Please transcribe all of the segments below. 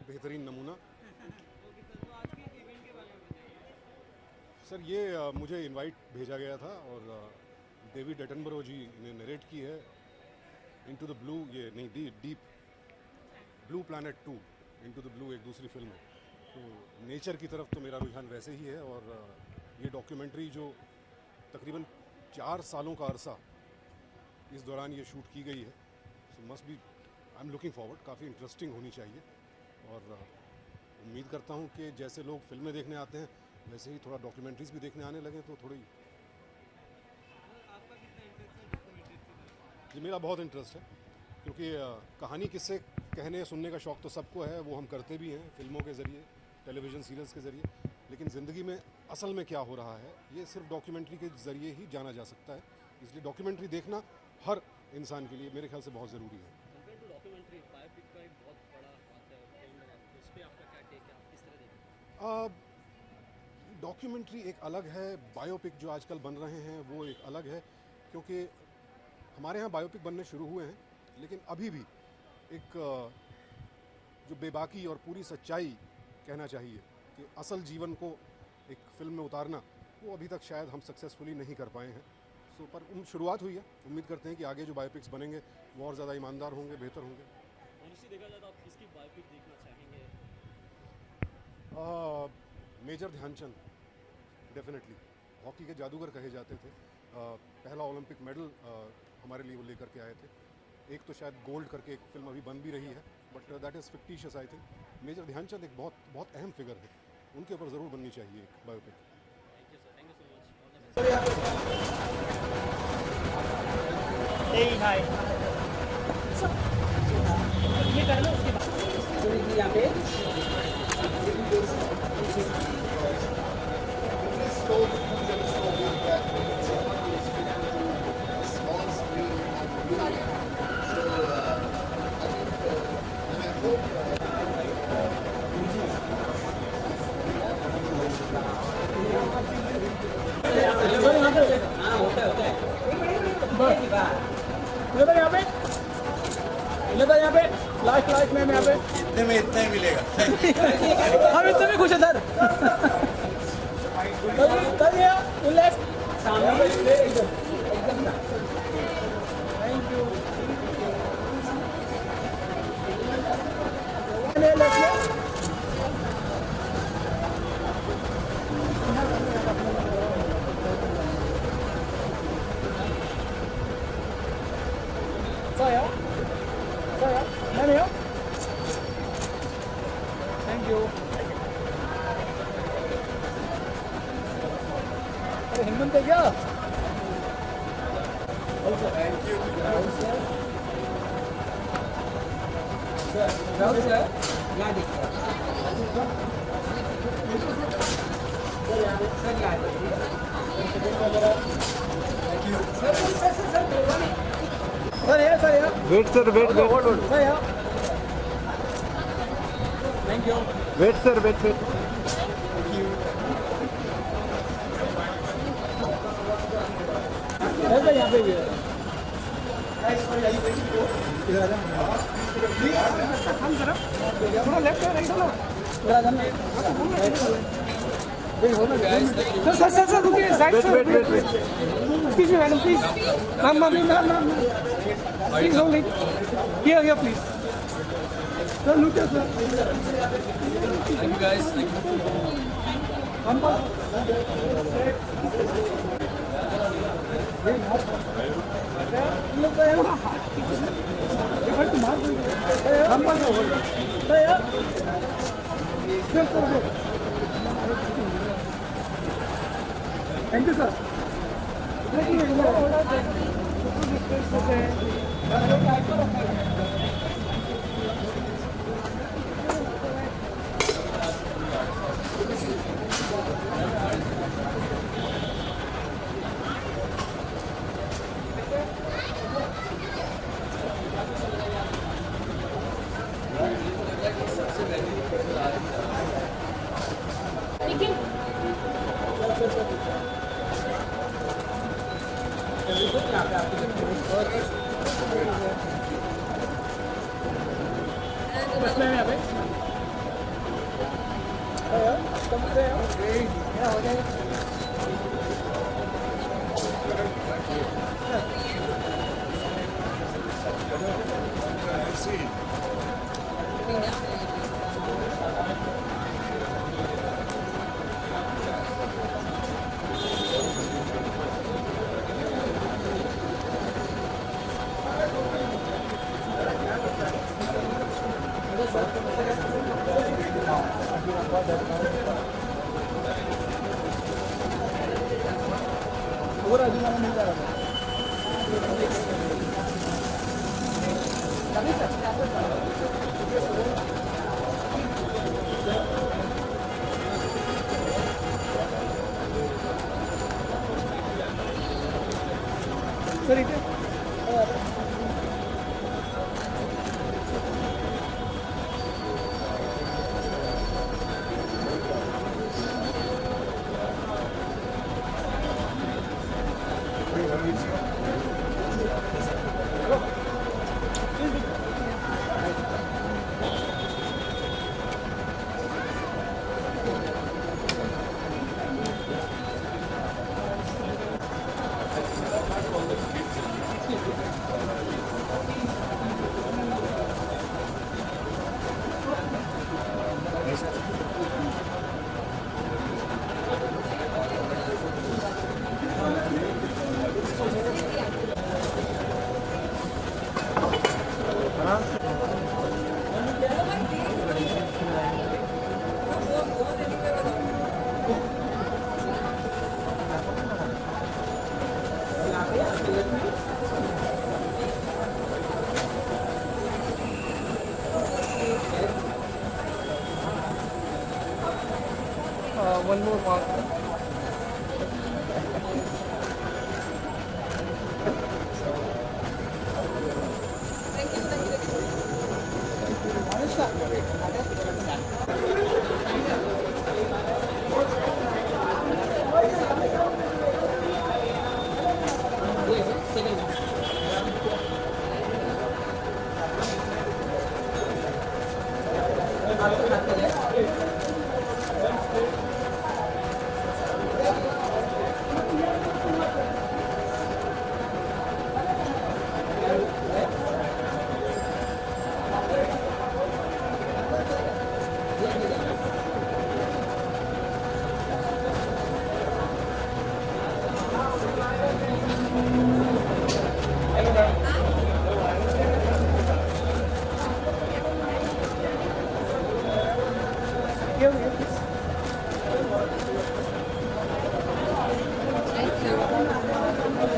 बेहतरीन नमूना। तो आज के इवेंट के बारे में बताइए। सर ये मुझे इनवाइट भेजा गया था और डेविड एटनबरो जी ने नरेट की है। इनटू द ब्लू, ये नहीं, deep blue planet 2, into the blue एक दूसरी फिल्म है। तो नेचर की तरफ तो मेरा रुझान वैसे ही है और ये डॉक्यूमेंट्री जो तकरीबन 4 सालों का अरसा इस दौरान ये शूट की गई है, सो must be, I am looking forward, काफ़ी इंटरेस्टिंग होनी चाहिए। और उम्मीद करता हूँ कि जैसे लोग फिल्में देखने आते हैं वैसे ही थोड़ा डॉक्यूमेंट्रीज भी देखने आने लगे, तो थोड़ी। आपका कितना इंटरेस्ट है डॉक्यूमेंट्रीज की तरफ? जी मेरा बहुत इंटरेस्ट है, क्योंकि कहानी किस्से कहने सुनने का शौक़ तो सबको है, वो हम करते भी हैं फिल्मों के ज़रिए, टेलीविज़न सीरियल्स के ज़रिए। लेकिन ज़िंदगी में असल में क्या हो रहा है ये सिर्फ डॉक्यूमेंट्री के ज़रिए ही जाना जा सकता है। इसलिए डॉक्यूमेंट्री देखना हर इंसान के लिए मेरे ख्याल से बहुत ज़रूरी है। कंपेयर टू डॉक्यूमेंट्री, बायोपिक का एक बहुत बड़ा बात है उस पर आपका क्या टेक है, आप किस तरह देखते हैं? डॉक्यूमेंट्री एक अलग है, बायोपिक जो आजकल बन रहे हैं वो एक अलग है। क्योंकि हमारे यहाँ बायोपिक बनने शुरू हुए हैं, लेकिन अभी भी एक जो बेबाकी और पूरी सच्चाई कहना चाहिए कि असल जीवन को एक फ़िल्म में उतारना, वो अभी तक शायद हम सक्सेसफुली नहीं कर पाए हैं। सो पर शुरुआत हुई है, उम्मीद करते हैं कि आगे जो बायोपिक्स बनेंगे वो और ज़्यादा ईमानदार होंगे, बेहतर होंगे। ऑनेस्टली देखा जाए तो आप किसकी बायोपिक देखना चाहेंगे? मेजर ध्यानचंद डेफिनेटली, हॉकी के जादूगर कहे जाते थे। पहला ओलंपिक मेडल हमारे लिए वो लेकर के आए थे। एक तो शायद गोल्ड करके एक फिल्म अभी बन भी रही है, but that is fictitious I think. Major Dhyan Chand एक बहुत बहुत अहम फिगर है, उनके ऊपर ज़रूर बननी चाहिए एक biopic. Thank you sir, thank you so much. Hey hi. ये कर लो उसके बाद यहाँ पे यहाँ पे लास्ट में यहाँ पे इतने में इतना ही मिलेगा। हम इतने में खुश है sir. Thank you. Thank you. अरे हेमंत है क्या? Thank you. राहुल सर, यहाँ देखिए। सर यहाँ देखिए। सर यहाँ। वेट सर, वेट सर यहाँ। Thank you. Wait sir, wait. Sir यहाँ पे भी है। हम जरा थोड़ा लेफ्ट राइट हो ना। सर रुकिए, साइड से। Excuse me, madam, please. Ma'am. Please hold it. Here, please. Sir, look at sir. Thank you guys. Thank you. Thank you, sir. बस में यहाँ पे सर इथे one more mark.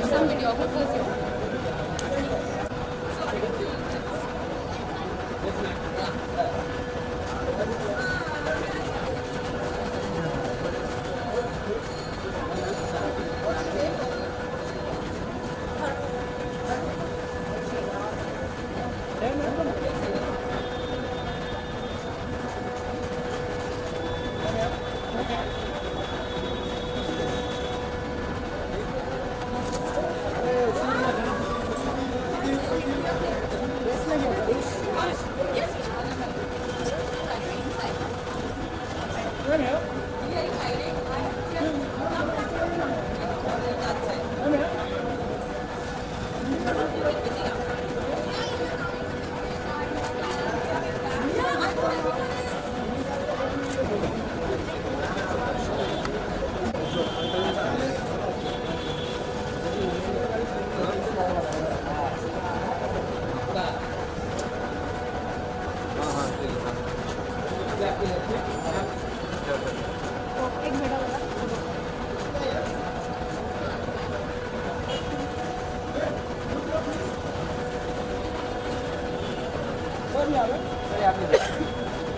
Some videographers here.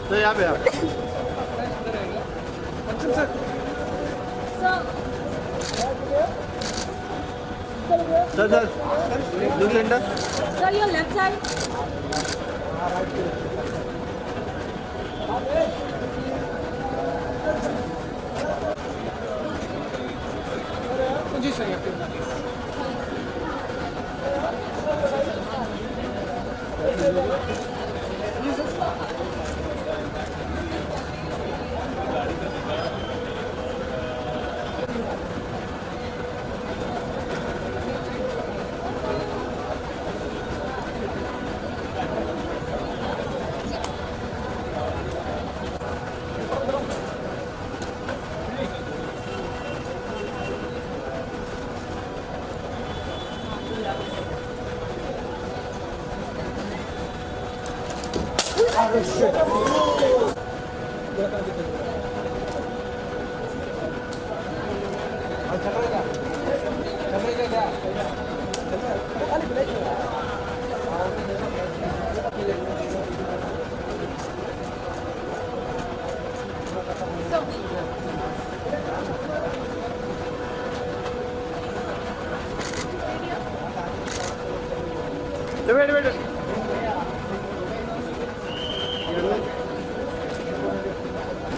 तो यहाँ पे आप sir look centre Sir, your left side. जी सर Sir, Wait.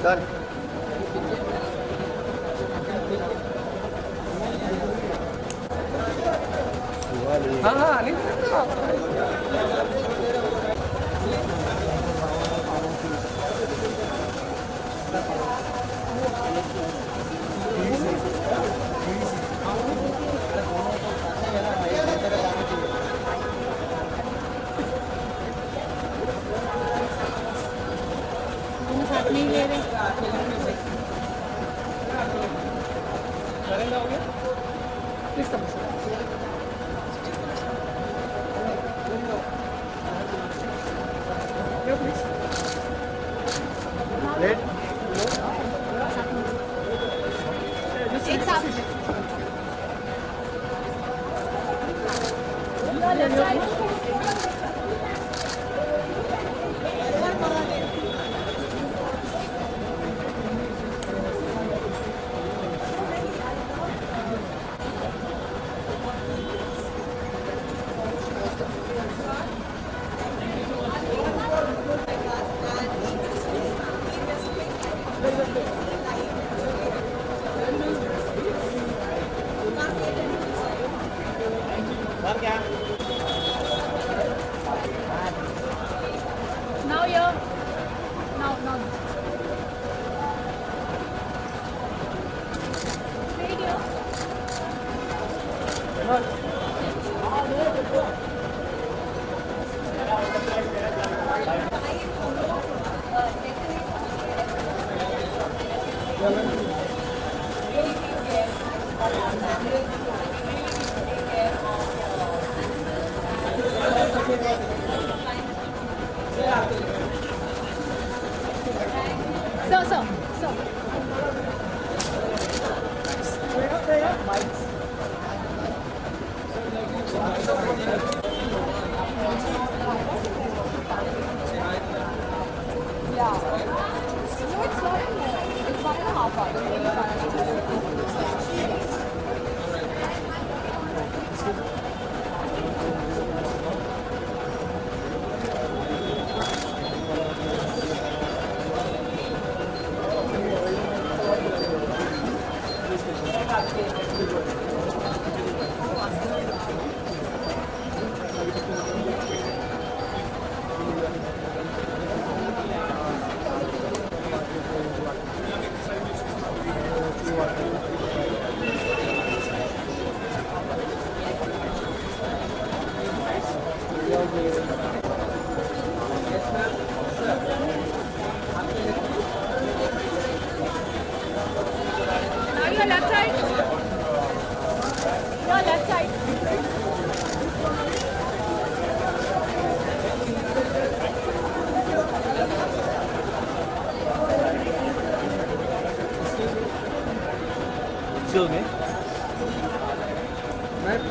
Done. हाँ नहीं साथ नहीं ले रहे करेंगे हो गया प्लीज कम प्लीज Late. एक साथ left side Now you're now. Radio. So. Yeah. No, it's not. It's 1.5 hours. Now your left side. Your left side. Excuse me. Excuse me. Wait.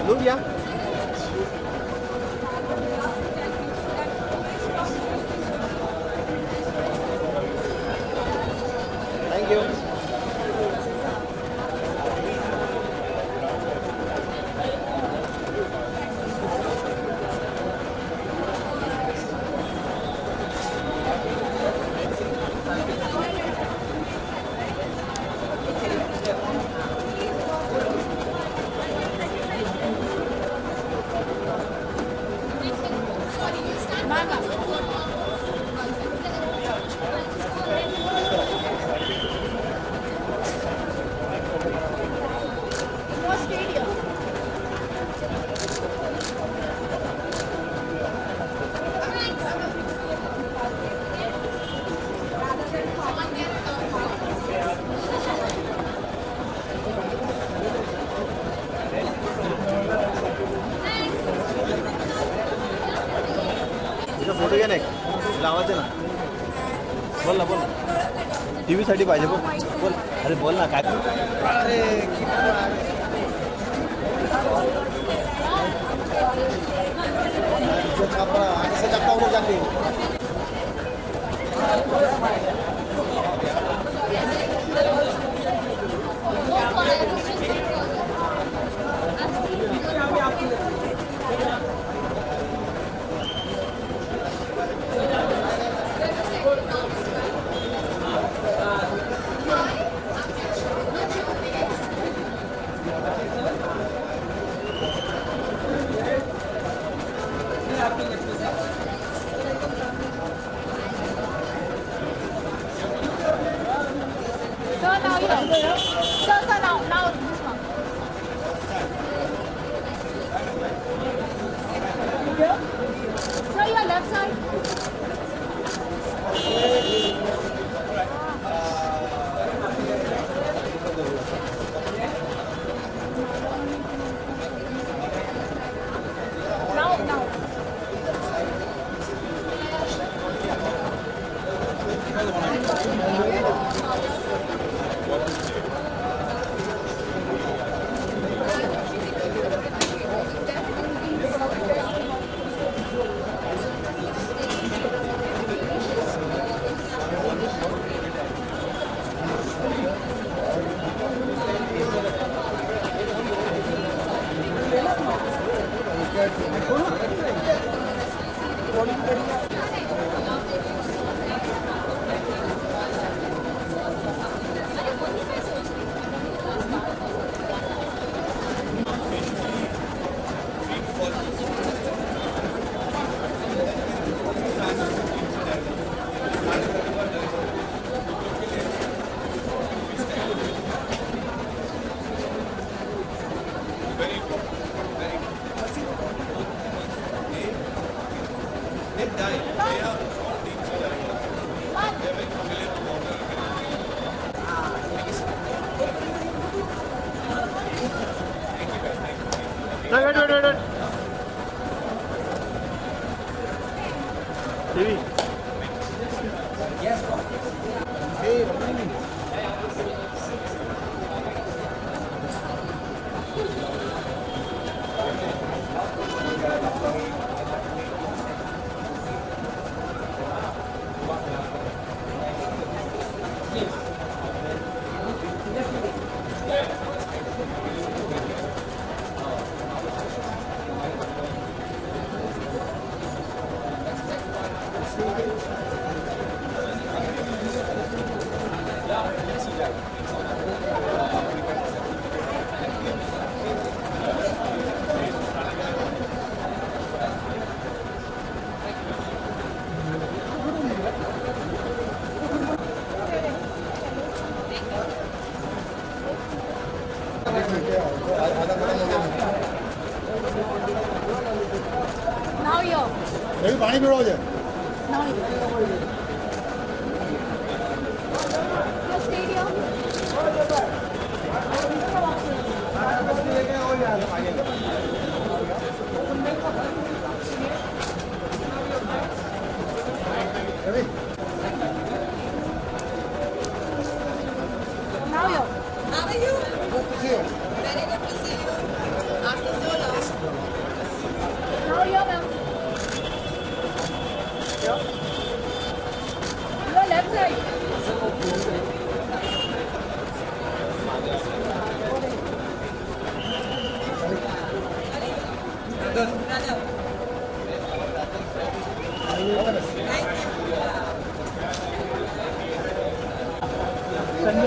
Lugia. Thank you. Photo घ्या नाही लावायचं ना बोल ना T व्हीसाठी पाहिजे बोल बोल अरे बोल ना काय अरे Sir, now here. Sir, now this one. Sir, your left side. Now. wait. TV. Now here. Ravi पानी पिलाओ जे Now here. Your stadium. Now here. How are you? Good to see you. Very good to see you. After so long. Now here, ma'am. Your left side. Brother. Thank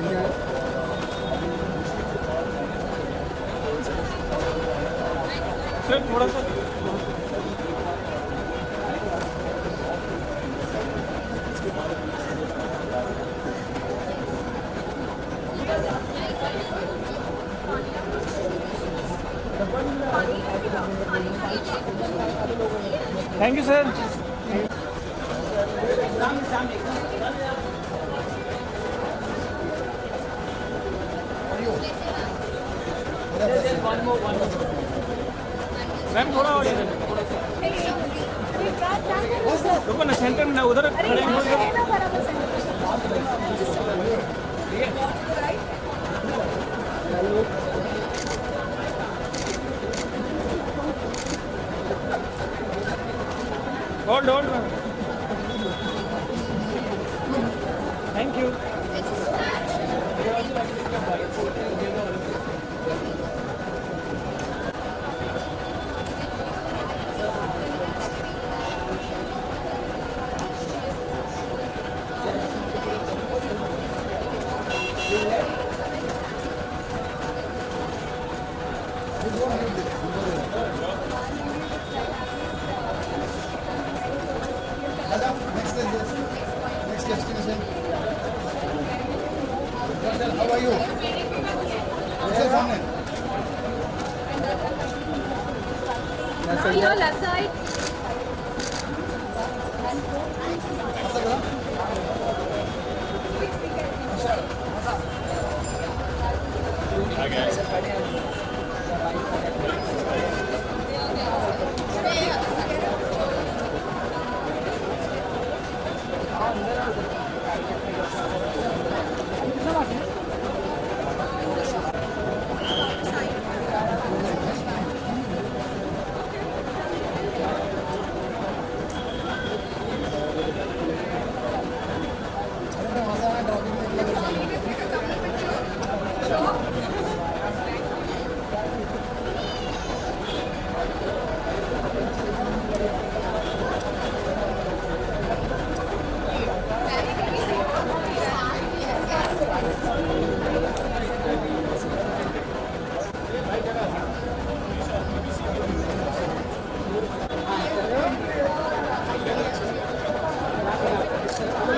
you. Sir थोड़ा सा thank you sir ma'am थोड़ा और इधर रुको ना centre में ना उधर खड़े हैं hold hold thank you Next destination. How are you? सामने. Your left side.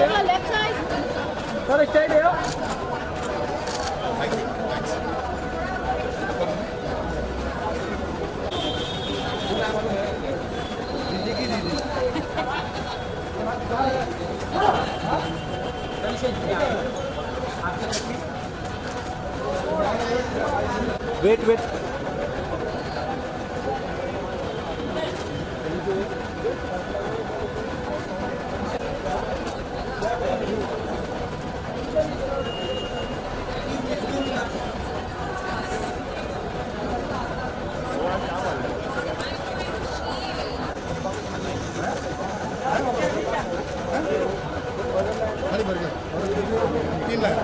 Your left side. Sir straight है वेट वेट खाली भर गया. 3 लाख.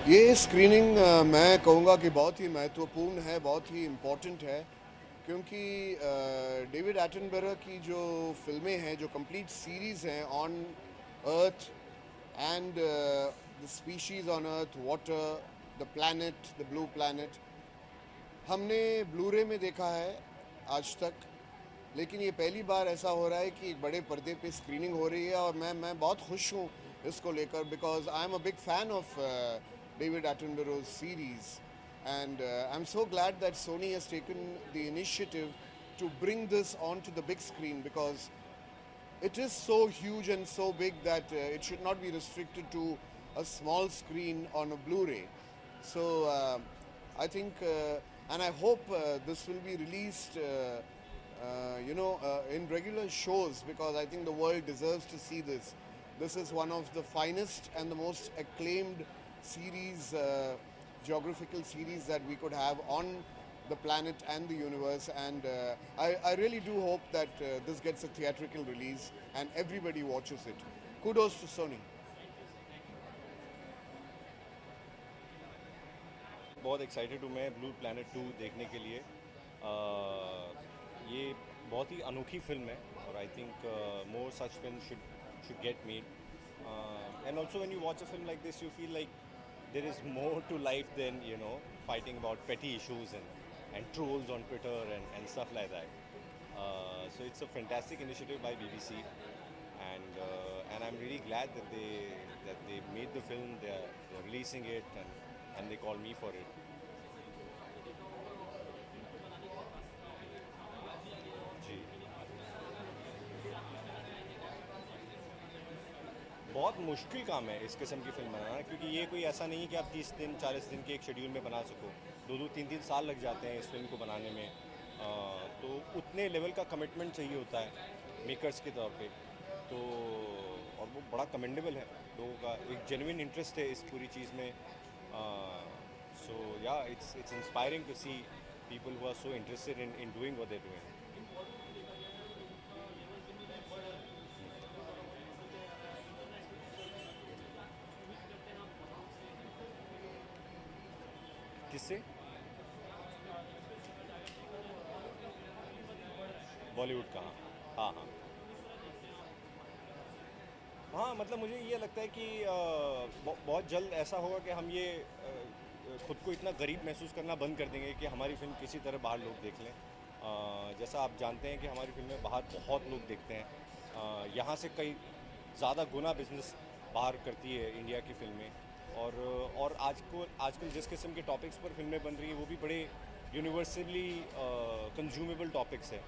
ये स्क्रीनिंग मैं कहूँगा कि बहुत ही महत्वपूर्ण है, बहुत ही इम्पोर्टेंट है, क्योंकि डेविड एटनबरो की जो फिल्में हैं, जो कंप्लीट सीरीज़ हैं on earth and the species on earth, water, the planet, the blue planet, हमने ब्लू-रे में देखा है आज तक, लेकिन ये पहली बार ऐसा हो रहा है कि एक बड़े पर्दे पे स्क्रीनिंग हो रही है और मैं बहुत खुश हूँ इसको लेकर, because I am a big fan of David Attenborough's series, and I'm so glad that Sony has taken the initiative to bring this onto the big screen, because it is so huge and so big that it should not be restricted to a small screen on a Blu-ray. So I think and I hope this will be released in regular shows, because I think the world deserves to see this. This is one of the finest and the most acclaimed series, geographical series that we could have on the planet and the universe, and I really do hope that this gets a theatrical release and everybody watches it. Kudos to Sony. बहुत excited हूँ मैं blue planet 2 देखने के लिए। ये बहुत ही अनोखी film है और I think more such film should get made, and also when you watch a film like this you feel like there is more to life than, you know, fighting about petty issues and trolls on Twitter and stuff like that. So it's a fantastic initiative by BBC, and I'm really glad that they made the film. They're releasing it, and they called me for it. जी, बहुत मुश्किल काम है इस किस्म की film बनाना, क्योंकि ये कोई ऐसा नहीं है कि आप 30 दिन 40 दिन के एक शेड्यूल में बना सको। 2-2 3-3 साल लग जाते हैं इस फिल्म को बनाने में। तो उतने लेवल का कमिटमेंट चाहिए होता है मेकर्स के तौर पे, तो और वो बड़ा कमेंडेबल है। लोगों का एक जेन्युइन इंटरेस्ट है इस पूरी चीज़ में। So yeah it's inspiring to see people who are so interested in doing what they are doing. किससे? बॉलीवुड का? हाँ हाँ हाँ, मतलब मुझे ये लगता है कि बहुत जल्द ऐसा होगा कि हम ये खुद को इतना गरीब महसूस करना बंद कर देंगे कि हमारी फिल्म किसी तरह बाहर लोग देख लें। जैसा आप जानते हैं कि हमारी फिल्में बाहर बहुत लोग देखते हैं। यहाँ से कई ज़्यादा गुना बिजनेस बाहर करती है इंडिया की फिल्में, और आजकल जिस किस्म के टॉपिक्स पर फिल्में बन रही हैं वो भी बड़े यूनिवर्सली कंज्यूमेबल टॉपिक्स हैं।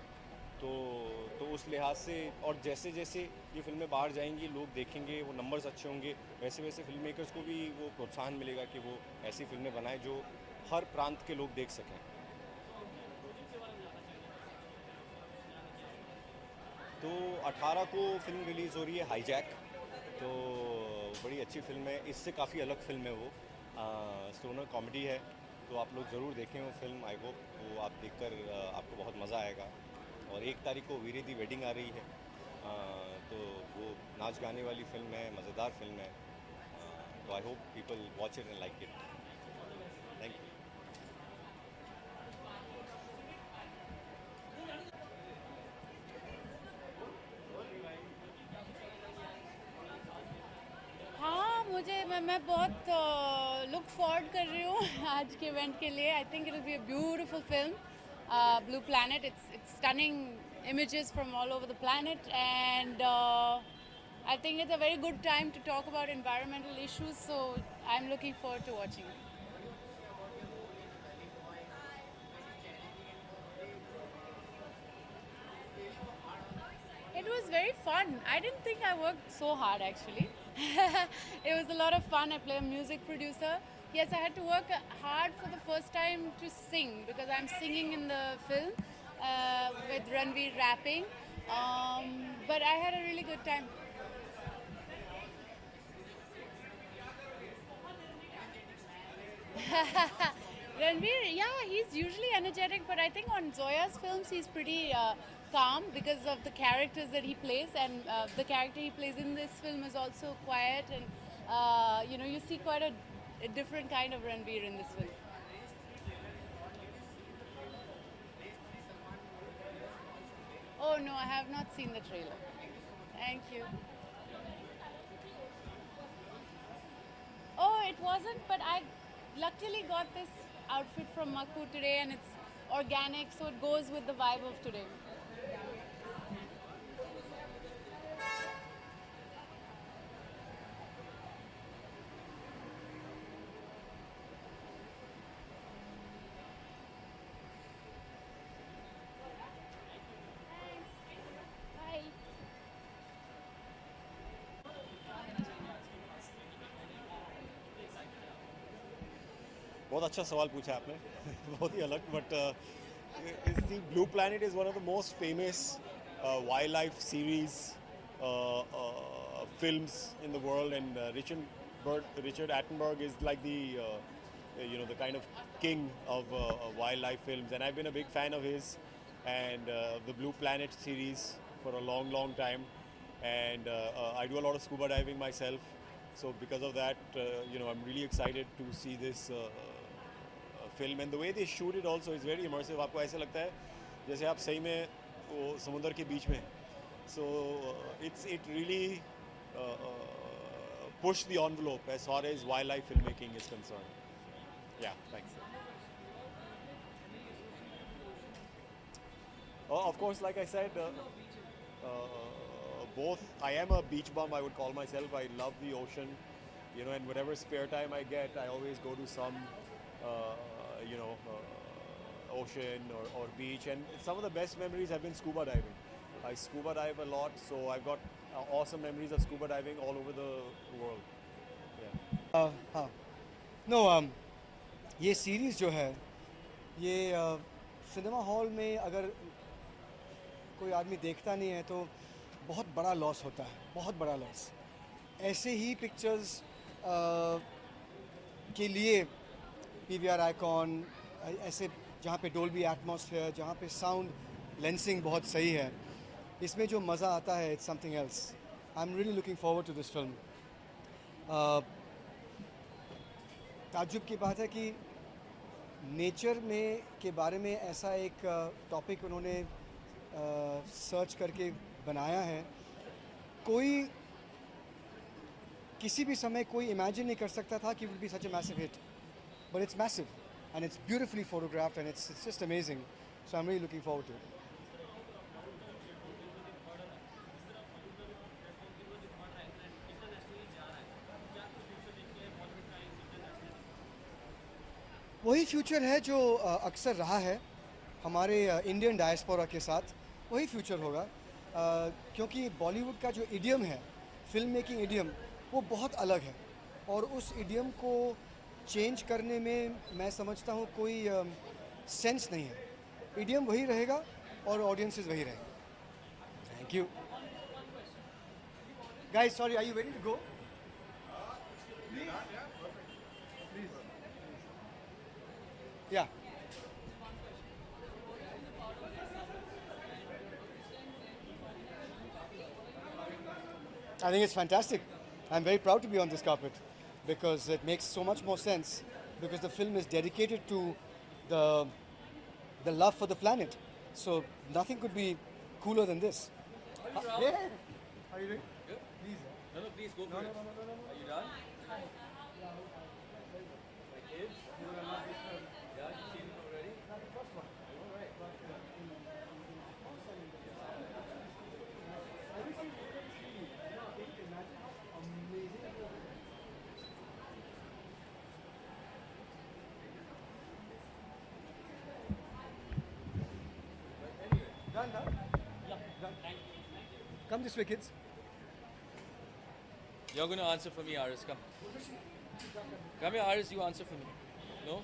तो उस लिहाज से, और जैसे जैसे ये फिल्में बाहर जाएंगी, लोग देखेंगे, वो नंबर्स अच्छे होंगे, वैसे वैसे फिल्म मेकर्स को भी वो प्रोत्साहन मिलेगा कि वो ऐसी फिल्में बनाएं जो हर प्रांत के लोग देख सकें। तो 18 को फिल्म रिलीज़ हो रही है हाईजैक, तो बड़ी अच्छी फिल्म है। इससे काफ़ी अलग फिल्म है वो, स्टोनर कॉमेडी है, तो आप लोग ज़रूर देखें वो फिल्म। आई होप वो आप देखकर आपको बहुत मज़ा आएगा। और 1 तारीख को वीरे दी वेडिंग आ रही है, तो वो नाच गाने वाली फिल्म है, मज़ेदार फिल्म है। तो I hope people watch it and like it. Thank you. हाँ, मैं बहुत लुक फॉरवर्ड कर रही हूँ आज के इवेंट के लिए। I think it will be a beautiful film, Blue Planet. It's stunning images from all over the planet, and I think it's a very good time to talk about environmental issues, so I'm looking forward to watching it. It was very fun. I didn't think I worked so hard actually. It was a lot of fun. I play a music producer. Yes, I had to work hard for the first time to sing, because I'm singing in the film with Ranveer rapping. But I had a really good time. Ranveer, yeah, he's usually energetic, but I think on Zoya's films he's pretty calm because of the characters that he plays, and the character he plays in this film is also quiet, and you know, you see quite a different kind of Ranveer in this film. Oh no, I have not seen the trailer. Thank you. Oh, it wasn't, but I luckily got this outfit from Makku today, and it's organic, so it goes with the vibe of today. Bye. बहुत अच्छा सवाल पूछा आपने बहुत ही अलग, but blue planet is one of the most famous wild life series films in the world, and Richard Attenborough is like the the kind of king of wildlife films, and I've been a big fan of his and the Blue Planet series for a long, long time. And I do a lot of scuba diving myself, so because of that, I'm really excited to see this film. And the way they shoot it also is very immersive. आपको ऐसे लगता है जैसे आप सही में वो समुद्र के बीच में. So it really pushed the envelope as far as wildlife filmmaking is concerned. Yeah, thanks. Of course, like I said, both. I am a beach bum, I would call myself. I love the ocean, and whatever spare time I get, I always go to some, ocean or beach. And some of the best memories have been scuba diving. I scuba dive a lot, so I've got awesome memories of scuba diving all over the world. Yeah. हाँ no ये series जो है ये cinema hall में अगर कोई आदमी देखता नहीं है तो बहुत बड़ा लॉस होता है, बहुत बड़ा लॉस. ऐसे ही पिक्चर्स के लिए PVR आइकॉन ऐसे जहाँ पे डोल्बी एटमॉस्फेयर, जहाँ पे साउंड लेंसिंग बहुत सही है, इसमें जो मज़ा आता है it's something else. I am really looking forward to this film. ताज्जुब की बात है कि नेचर में के बारे में ऐसा एक टॉपिक उन्होंने सर्च करके बनाया है. कोई किसी भी समय कोई इमेजिन नहीं कर सकता था कि it would be such a massive hit, but it's massive and it's beautifully photographed and it's just amazing. So I'm really looking forward to it. वही फ्यूचर है जो अक्सर रहा है हमारे इंडियन डायस्पोरा के साथ. वही फ्यूचर होगा क्योंकि बॉलीवुड का जो इडियम है, फिल्म मेकिंग इडियम, वो बहुत अलग है और उस इडियम को चेंज करने में मैं समझता हूँ कोई सेंस नहीं है. इडियम वही रहेगा और ऑडियंसेस वही रहेंगे. Thank you guys. Sorry, are you ready to go? Yeah. I think it's fantastic. I'm very proud to be on this carpet because it makes so much more sense because the film is dedicated to the love for the planet. So nothing could be cooler than this. Yeah. How are you doing? Good. Please. No, please go for it. Are you done? My kids? Yeah, you seen it already? Done, done? Yeah. Done. Come this way, kids. You're going to answer for me, Aris. Come. Come here, Aris. You answer for me. No?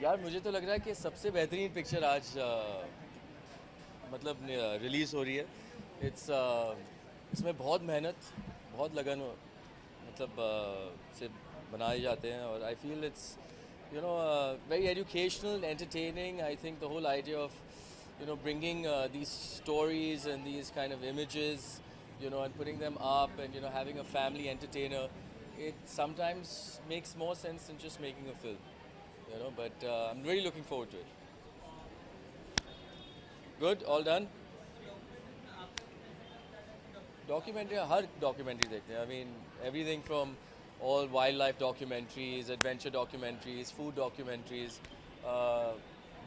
यार मुझे तो लग रहा है कि सबसे बेहतरीन picture आज मतलब रिलीज़ हो रही है. इसमें बहुत मेहनत, बहुत लगन मतलब से बनाए जाते हैं और I feel it's very educational, entertaining. I think the whole idea of bringing these stories and these kind of images and putting them up and having a family entertainer, it sometimes makes more sense than just making a film. But I'm really looking forward to it. Good, all done. Documentary, her documentary देखते हैं. I mean, everything from all wildlife documentaries, adventure documentaries, food documentaries,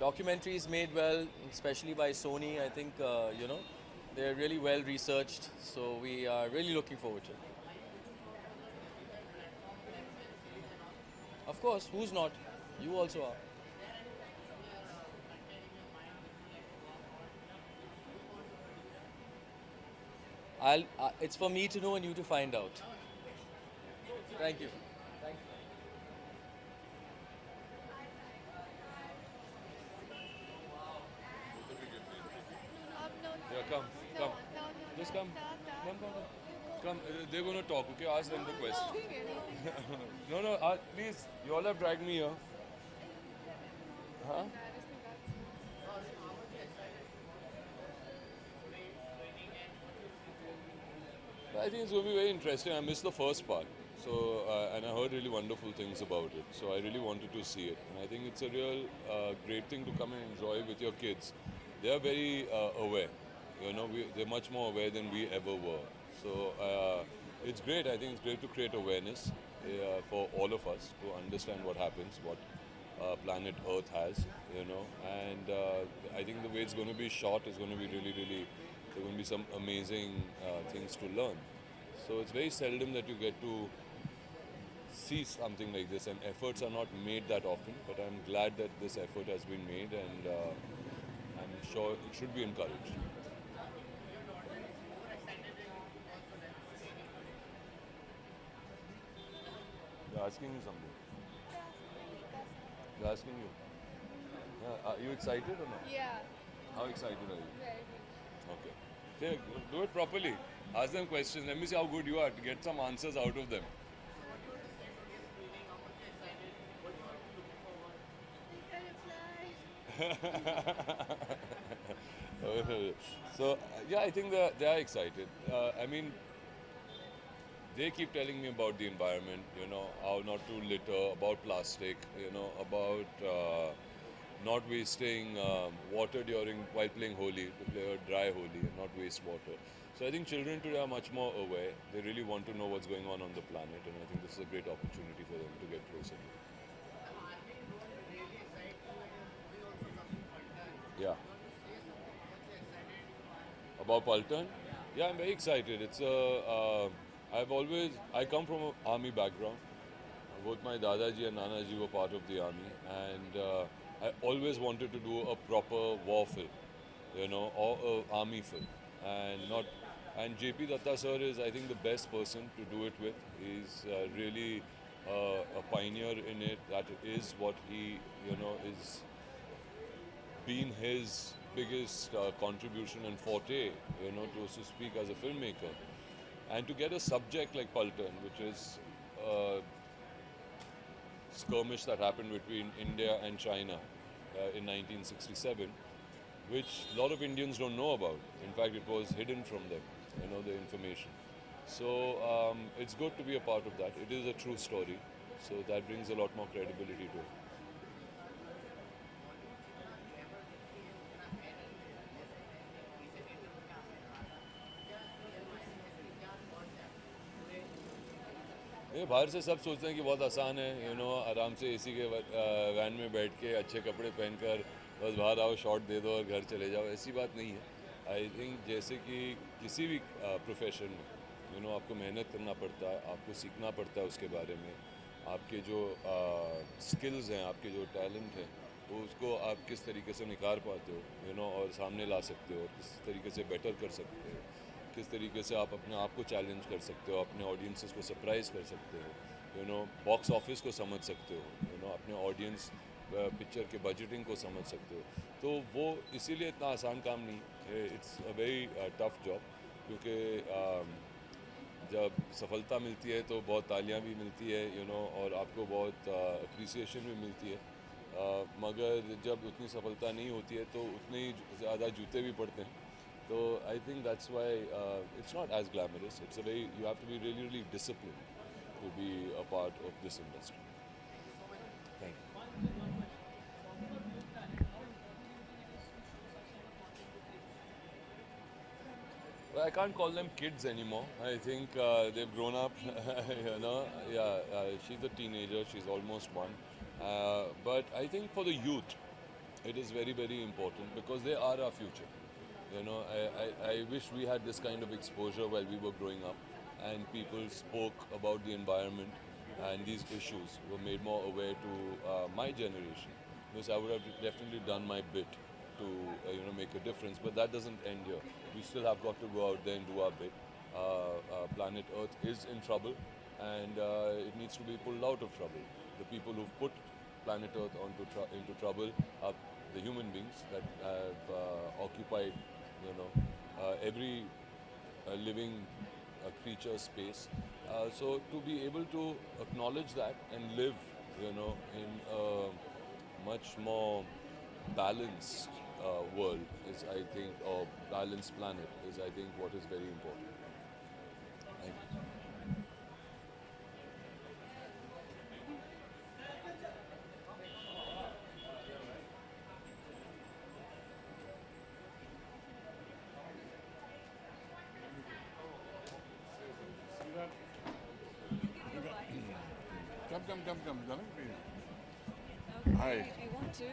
documentaries made well, especially by Sony. I think they're really well researched. So we are really looking forward to it. Of course, who's not? You also are. It's for me to know and you to find out. Thank you. Thank you. Yeah, come. Just come. Come. They're going to talk, okay? Ask them the question. No, please. You all have dragged me here. Huh? I think it's going to be very interesting. I missed the first part. So, and I heard really wonderful things about it. So I really wanted to see it. And I think it's a real great thing to come and enjoy with your kids. They are very aware. They're much more aware than we ever were. So it's great. I think it's great to create awareness for all of us to understand what happens, what planet Earth has, And I think the way it's going to be shot is going to be really, really, there are going to be some amazing things to learn. So it's very seldom that you get to see something like this, and efforts are not made that often, but I'm glad that this effort has been made, and I'm sure it should be encouraged. They're asking you something. They're asking you. Are you excited or not? Yeah. How excited are you? Very Okay. Say, do it properly. Ask them questions. Let me see how good you are to get some answers out of them. So, yeah, I think they are excited. I mean, they keep telling me about the environment, how not to litter, about plastic, about not wasting water while playing Holi, to play a dry Holi and not waste water. So I think children today are much more aware. They really want to know what's going on the planet, and I think this is a great opportunity for them to get closer to it. Yeah. About Paltan? Yeah, I'm very excited. I come from an army background. Both my Dadaji and Nanaji were part of the army, and I always wanted to do a proper war film, or an army film, and JP Datta sir is, I think, the best person to do it with. He's really a pioneer in it. That is what he, is been his biggest contribution and forte, to speak as a filmmaker. And to get a subject like Paltan, which is a skirmish that happened between India and China in 1967, which a lot of Indians don't know about. In fact, it was hidden from them, the information. So it's good to be a part of that. It is a true story, so that brings a lot more credibility to it. ये बाहर से सब सोचते हैं कि बहुत आसान है, आराम से एसी के वैन में बैठ के अच्छे कपड़े पहनकर बस बाहर आओ, शॉट दे दो और घर चले जाओ. ऐसी बात नहीं है. आई थिंक जैसे कि किसी भी प्रोफेशन में आपको मेहनत करना पड़ता है, आपको सीखना पड़ता है उसके बारे में, आपके जो स्किल्स हैं, आपके जो टैलेंट हैं, तो उसको आप किस तरीके से निखार पाते हो, और सामने ला सकते हो, किस तरीके से बेटर कर सकते हो, किस तरीके से आप अपने आप को चैलेंज कर सकते हो, अपने ऑडियंसेस को सरप्राइज़ कर सकते हो, बॉक्स ऑफिस को समझ सकते हो, अपने ऑडियंस पिक्चर के बजटिंग को समझ सकते हो. तो वो इसीलिए इतना आसान काम नहीं. It's a very tough job, क्योंकि जब सफलता मिलती है तो बहुत तालियां भी मिलती है, और आपको बहुत अप्रिसिएशन भी मिलती है. मगर जब उतनी सफलता नहीं होती है तो उतने ही ज़्यादा जूते भी पड़ते हैं. So I think that's why it's not as glamorous. You have to be really, really disciplined to be a part of this industry. Thank you. Well, I can't call them kids anymore. I think they've grown up, she's a teenager, she's almost one. But I think for the youth, it is very, very important because they are our future. I wish we had this kind of exposure while we were growing up, and people spoke about the environment and these issues were made more aware to my generation. Because I would have definitely done my bit to make a difference, but that doesn't end here. We still have got to go out there and do our bit. Planet Earth is in trouble, and it needs to be pulled out of trouble. The people who've put Planet Earth into trouble are the human beings that have occupied every living creature space. So to be able to acknowledge that and live, you know, in a much more balanced world is, I think, or balanced planet is, I think, what is very important. Thank you. Come, darling. Okay, Hi. if you want to.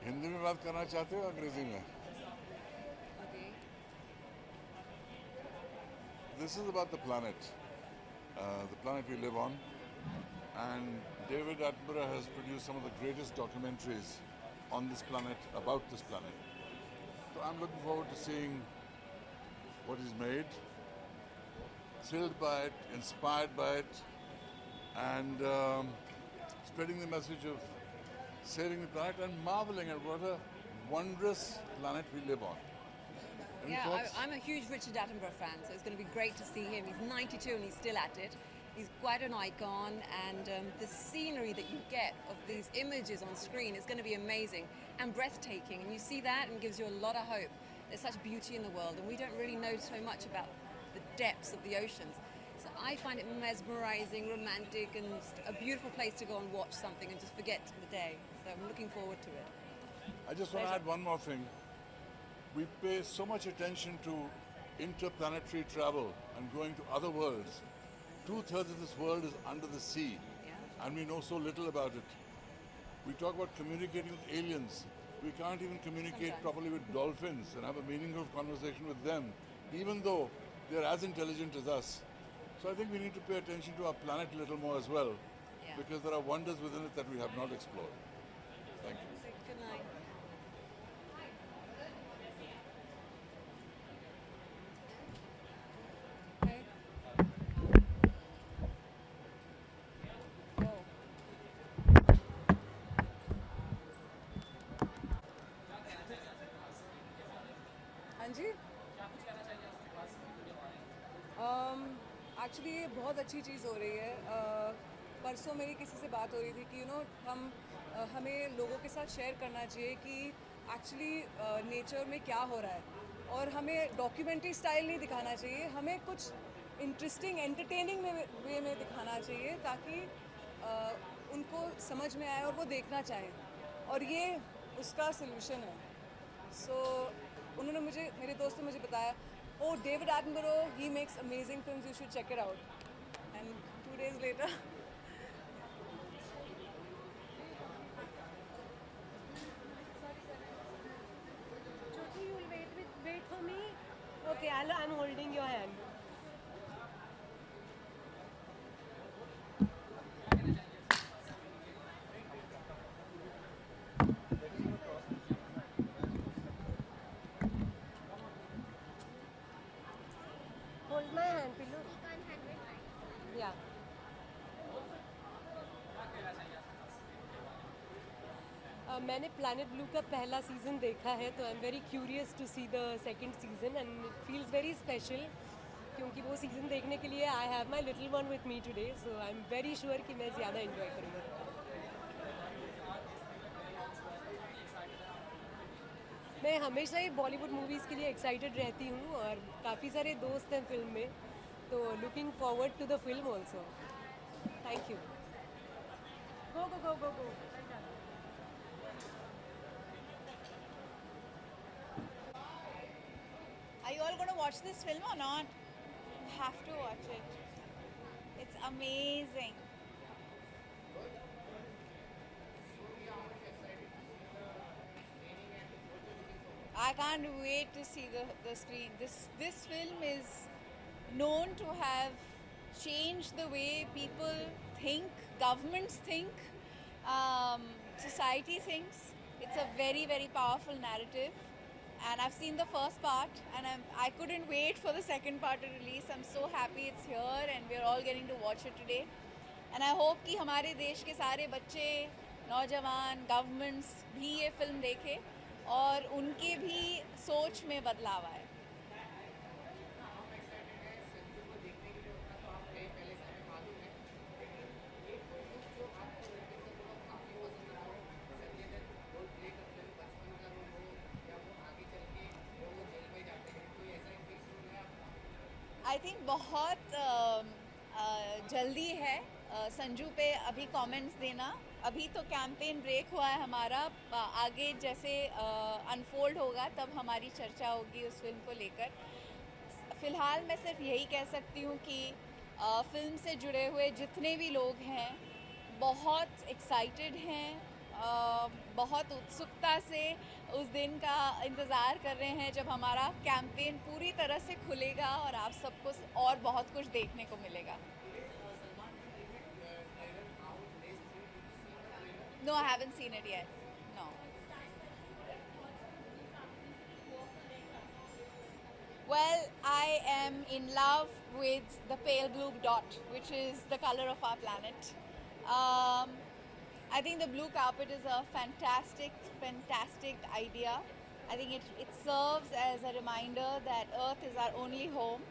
Hindi में बात करना चाहते हो अंग्रेजी में? Okay. This is about the planet we live on, and David Attenborough has produced some of the greatest documentaries on this planet, about this planet. So I'm looking forward to seeing what he's made, thrilled by it, inspired by it, and spreading the message of saving the planet and marveling at what a wondrous planet we live on. Any Yeah, thoughts? I'm a huge Richard Attenborough fan, so it's going to be great to see him. He's 92 and he's still at it. He's quite an icon, and the scenery that you get of these images on screen is going to be amazing and breathtaking. And you see that and gives you a lot of hope. There's such beauty in the world, and we don't really know so much about the depths of the oceans. So I find it mesmerizing, romantic, and a beautiful place to go and watch something and just forget the day. So I'm looking forward to it. I just want to add one more thing. We pay so much attention to interplanetary travel and going to other worlds. 2/3 of this world is under the sea, and we know so little about it. We talk about communicating with aliens. We can't even communicate properly with dolphins and have a meaningful conversation with them, even though they're as intelligent as us. So I think we need to pay attention to our planet a little more as well, because there are wonders within it that we have not explored. Thank you. Good night. हाँ जी actually ये बहुत अच्छी चीज़ हो रही है परसों मेरी किसी से बात हो रही थी कि हमें लोगों के साथ शेयर करना चाहिए कि एक्चुअली नेचर में क्या हो रहा है और हमें डॉक्यूमेंट्री स्टाइल नहीं दिखाना चाहिए, हमें कुछ इंटरेस्टिंग एंटरटेनिंग वे में दिखाना चाहिए ताकि उनको समझ में आए और वो देखना चाहें, और ये उसका सलूशन है. सो उन्होंने मेरे दोस्त ने मुझे बताया, oh, David Attenborough, he makes amazing films, you should check it out. And 2 days later, Jyoti, you will wait for me? Okay, I'm holding your hand. Hold my hand, Pillu. Yeah. मैंने Planet Blue का पहला season देखा है, तो I am very curious to see the second season and it feels very special क्योंकि वो season देखने के लिए I have my little one with me today, so I am very sure कि मैं ज़्यादा इन्जॉय करूँगा. मैं हमेशा ही बॉलीवुड मूवीज़ के लिए एक्साइटेड रहती हूँ और काफ़ी सारे दोस्त हैं फिल्म में, तो looking forward to the film also. Thank you. Go go go go go. Are you all going to watch this film or not? You have to watch it. It's amazing. I can't wait to see the screen. This film is known to have changed the way people think, governments think, society thinks. It's a very, very powerful narrative. And I've seen the first part, and I couldn't wait for the second part to release. I'm so happy it's here, and we're all getting to watch it today. And I hope कि हमारे देश के सारे बच्चे, नौजवान, governments भी ये film देखें. और उनके भी सोच में बदलाव आए। आई थिंक बहुत जल्दी है संजू पे अभी कमेंट्स देना। अभी तो कैंपेन ब्रेक हुआ है हमारा, आगे जैसे अनफोल्ड होगा तब हमारी चर्चा होगी उस फिल्म को लेकर। फ़िलहाल मैं सिर्फ यही कह सकती हूँ कि फिल्म से जुड़े हुए जितने भी लोग हैं बहुत एक्साइटेड हैं, बहुत उत्सुकता से उस दिन का इंतज़ार कर रहे हैं जब हमारा कैंपेन पूरी तरह से खुलेगा और आप सबको और बहुत कुछ देखने को मिलेगा। No, I haven't seen it yet. No. Well, I am in love with the pale blue dot, which is the color of our planet. I think the blue carpet is a fantastic idea. I think it serves as a reminder that Earth is our only home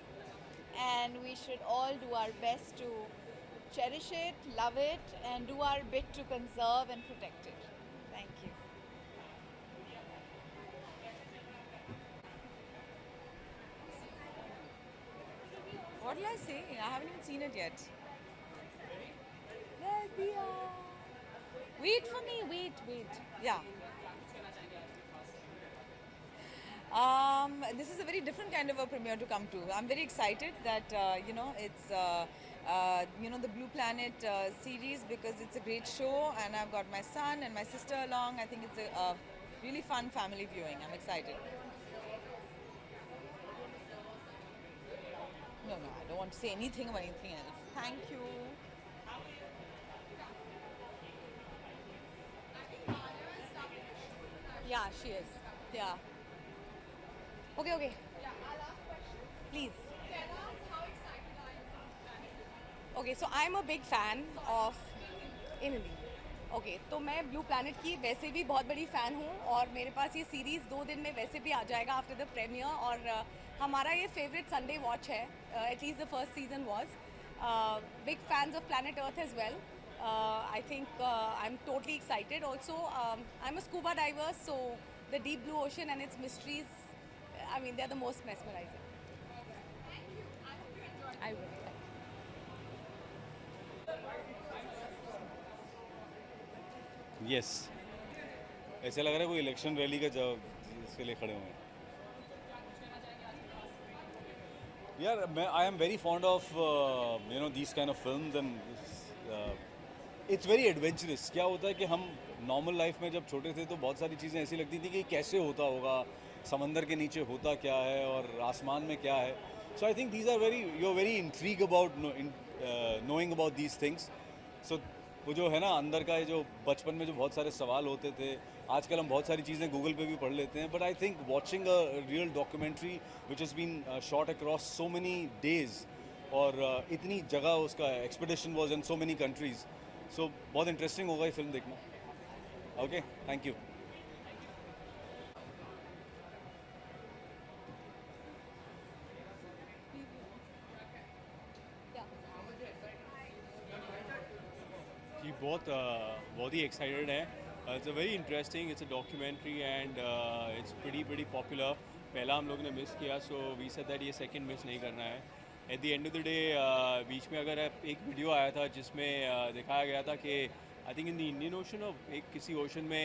and we should all do our best to cherish it, love it, and do our bit to conserve and protect it. Thank you. What will I say? I haven't even seen it yet. There's Dia. Wait for me, wait. Yeah. This is a very different kind of a premiere to come to. I'm very excited that, it's, the Blue Planet series because it's a great show and I've got my son and my sister along. I think it's a really fun family viewing. I'm excited. No, I don't want to say anything about anything else. Thank you. Yeah, she is. Yeah. Okay. Please. Okay, so I'm a big fan of Emily. Okay तो मैं blue planet की वैसे भी बहुत बड़ी fan हूँ और मेरे पास ये सीरीज़ 2 दिन में वैसे भी आ जाएगा आफ्टर द प्रीमियर और हमारा ये फेवरेट संडे वॉच है at least the first season was big fans of Planet Earth as well I think I am totally excited also I am a scuba diver so the deep blue ocean and its mysteries I mean they are the most mesmerising I will yes ऐसा लग रहा है कोई election rally का जवाब इसके लिए खड़े हुए हैं यार मैं आई am very fond of these kind of films and it's very adventurous. क्या होता है कि हम नॉर्मल लाइफ में जब छोटे थे तो बहुत सारी चीज़ें ऐसी लगती थी कि कैसे होता होगा, समंदर के नीचे होता क्या है और आसमान में क्या है। So I think these are very you are very intrigue about knowing about these things. So वो जो है ना अंदर का जो बचपन में जो बहुत सारे सवाल होते थे, आजकल हम बहुत सारी चीज़ें गूगल पे भी पढ़ लेते हैं, but I think watching a real documentary which has been shot across so many days और इतनी जगह उसका expedition was in so many countries, so बहुत इंटरेस्टिंग होगा ये फिल्म देखना। Okay, thank you. जी बहुत ही एक्साइटेड है। It's a very interesting, it's a documentary and it's pretty popular. पहला हम लोग ने मिस किया सो वी सेड दैट ये सेकंड मिस नहीं करना है। At the end of the day बीच में अगर एक वीडियो आया था जिसमें दिखाया गया था कि I think in the Indian ocean और एक किसी ओशन में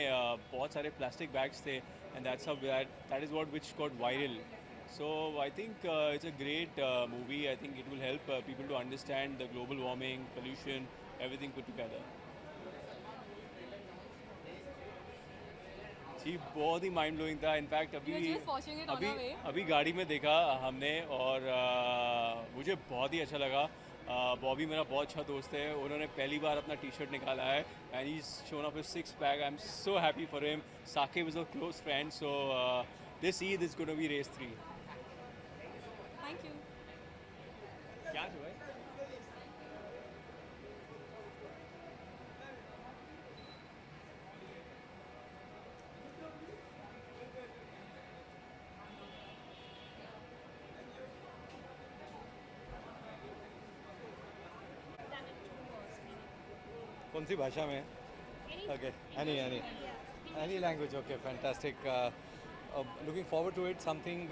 बहुत सारे प्लास्टिक बैग्स थे and that is what which got viral. So I think it's a great movie. I think it will help people to understand the global warming, pollution, everything put together. जी बहुत ही mind blowing था। In fact अभी गाड़ी में देखा हमने और मुझे बहुत ही अच्छा लगा। बॉबी मेरा बहुत अच्छा दोस्त है, उन्होंने पहली बार अपना टी शर्ट निकाला है and he is shown off his 6 pack. I am so happy for him. Saqib is a close friend, so this Eid is gonna be race 3। Thank you. क्या जो है कौन सी भाषा में? Okay, any language, okay, fantastic. Looking forward to it. Something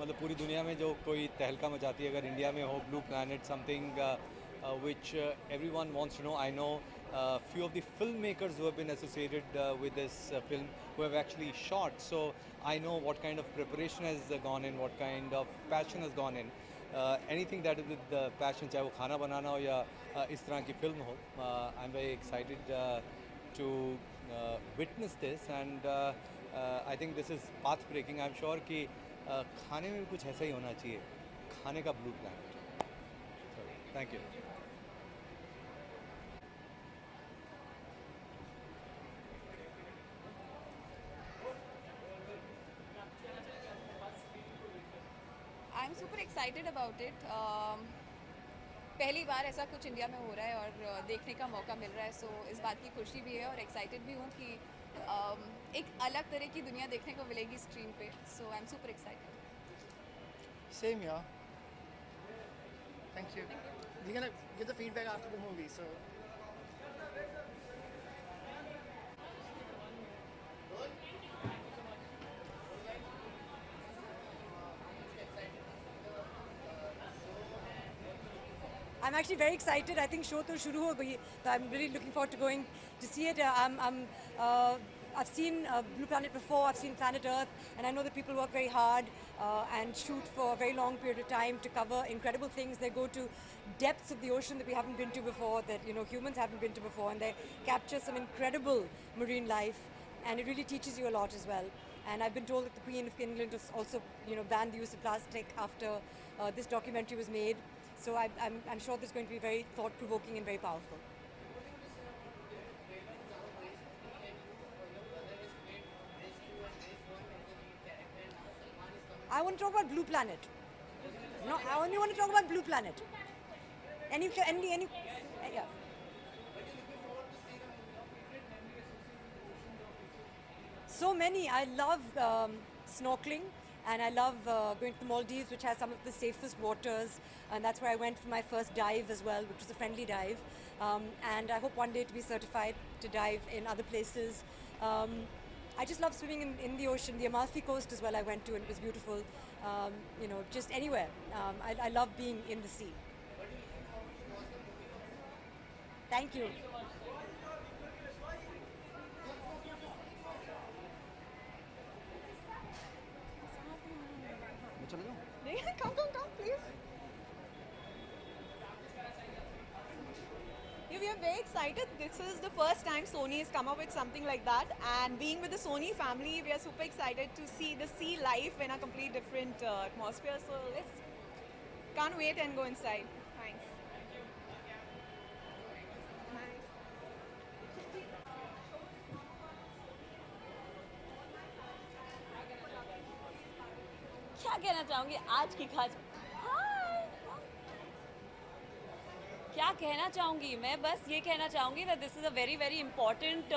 मतलब पूरी दुनिया में जो कोई तहलका मचाती है, अगर इंडिया में हो, blue planet, something which everyone wants to know. I know few of the filmmakers who have been associated with this film, who have actually shot. So I know what kind of preparation has gone in, what kind of passion has gone in. Anything that is with passion, चाहे वो खाना बनाना हो या इस तरह की film हो. I'm very excited to witness this, and I think this is path breaking. I'm sure कि खाने में भी कुछ ऐसा ही होना चाहिए, खाने का blue planet. Thank you. I am super excited about it. पहली बार ऐसा कुछ इंडिया में हो रहा है और देखने का मौका मिल रहा है, सो इस बात की खुशी भी है और एक्साइटेड भी हूँ कि एक अलग तरह की दुनिया देखने को मिलेगी स्क्रीन पे, so I am super excited. Same here. Thank you. We're gonna get the feedback after the movie, so. I'm actually very excited. I think show to shuru ho gayi, so I'm really looking forward to going to see it. I've seen Blue Planet before. I've seen Planet Earth, and I know that people work very hard and shoot for a very long period of time to cover incredible things. They go to depths of the ocean that we haven't been to before, that humans haven't been to before, and they capture some incredible marine life, and it really teaches you a lot as well. And I've been told that the Queen of England has also banned the use of plastic after this documentary was made. So I'm sure this is going to be very thought-provoking and very powerful. I want to talk about Blue Planet. No, I only want to talk about Blue Planet. Yeah. So many. I love snorkeling. And I love going to the Maldives, which has some of the safest waters, and that's where I went for my first dive as well, which was a friendly dive. And I hope one day to be certified to dive in other places. I just love swimming in the ocean. The Amalfi Coast as well I went to, and it was beautiful. Just anywhere. I love being in the sea. Thank you. Come, please. Yeah, we are very excited. This is the first time Sony has come up with something like that, and being with the Sony family, we are super excited to see the sea life in a complete different atmosphere. So can't wait and go inside. Thanks. क्या कहना चाहूँगी आज की खास? क्या कहना चाहूँगी मैं? बस ये कहना चाहूँगी that this is a very very important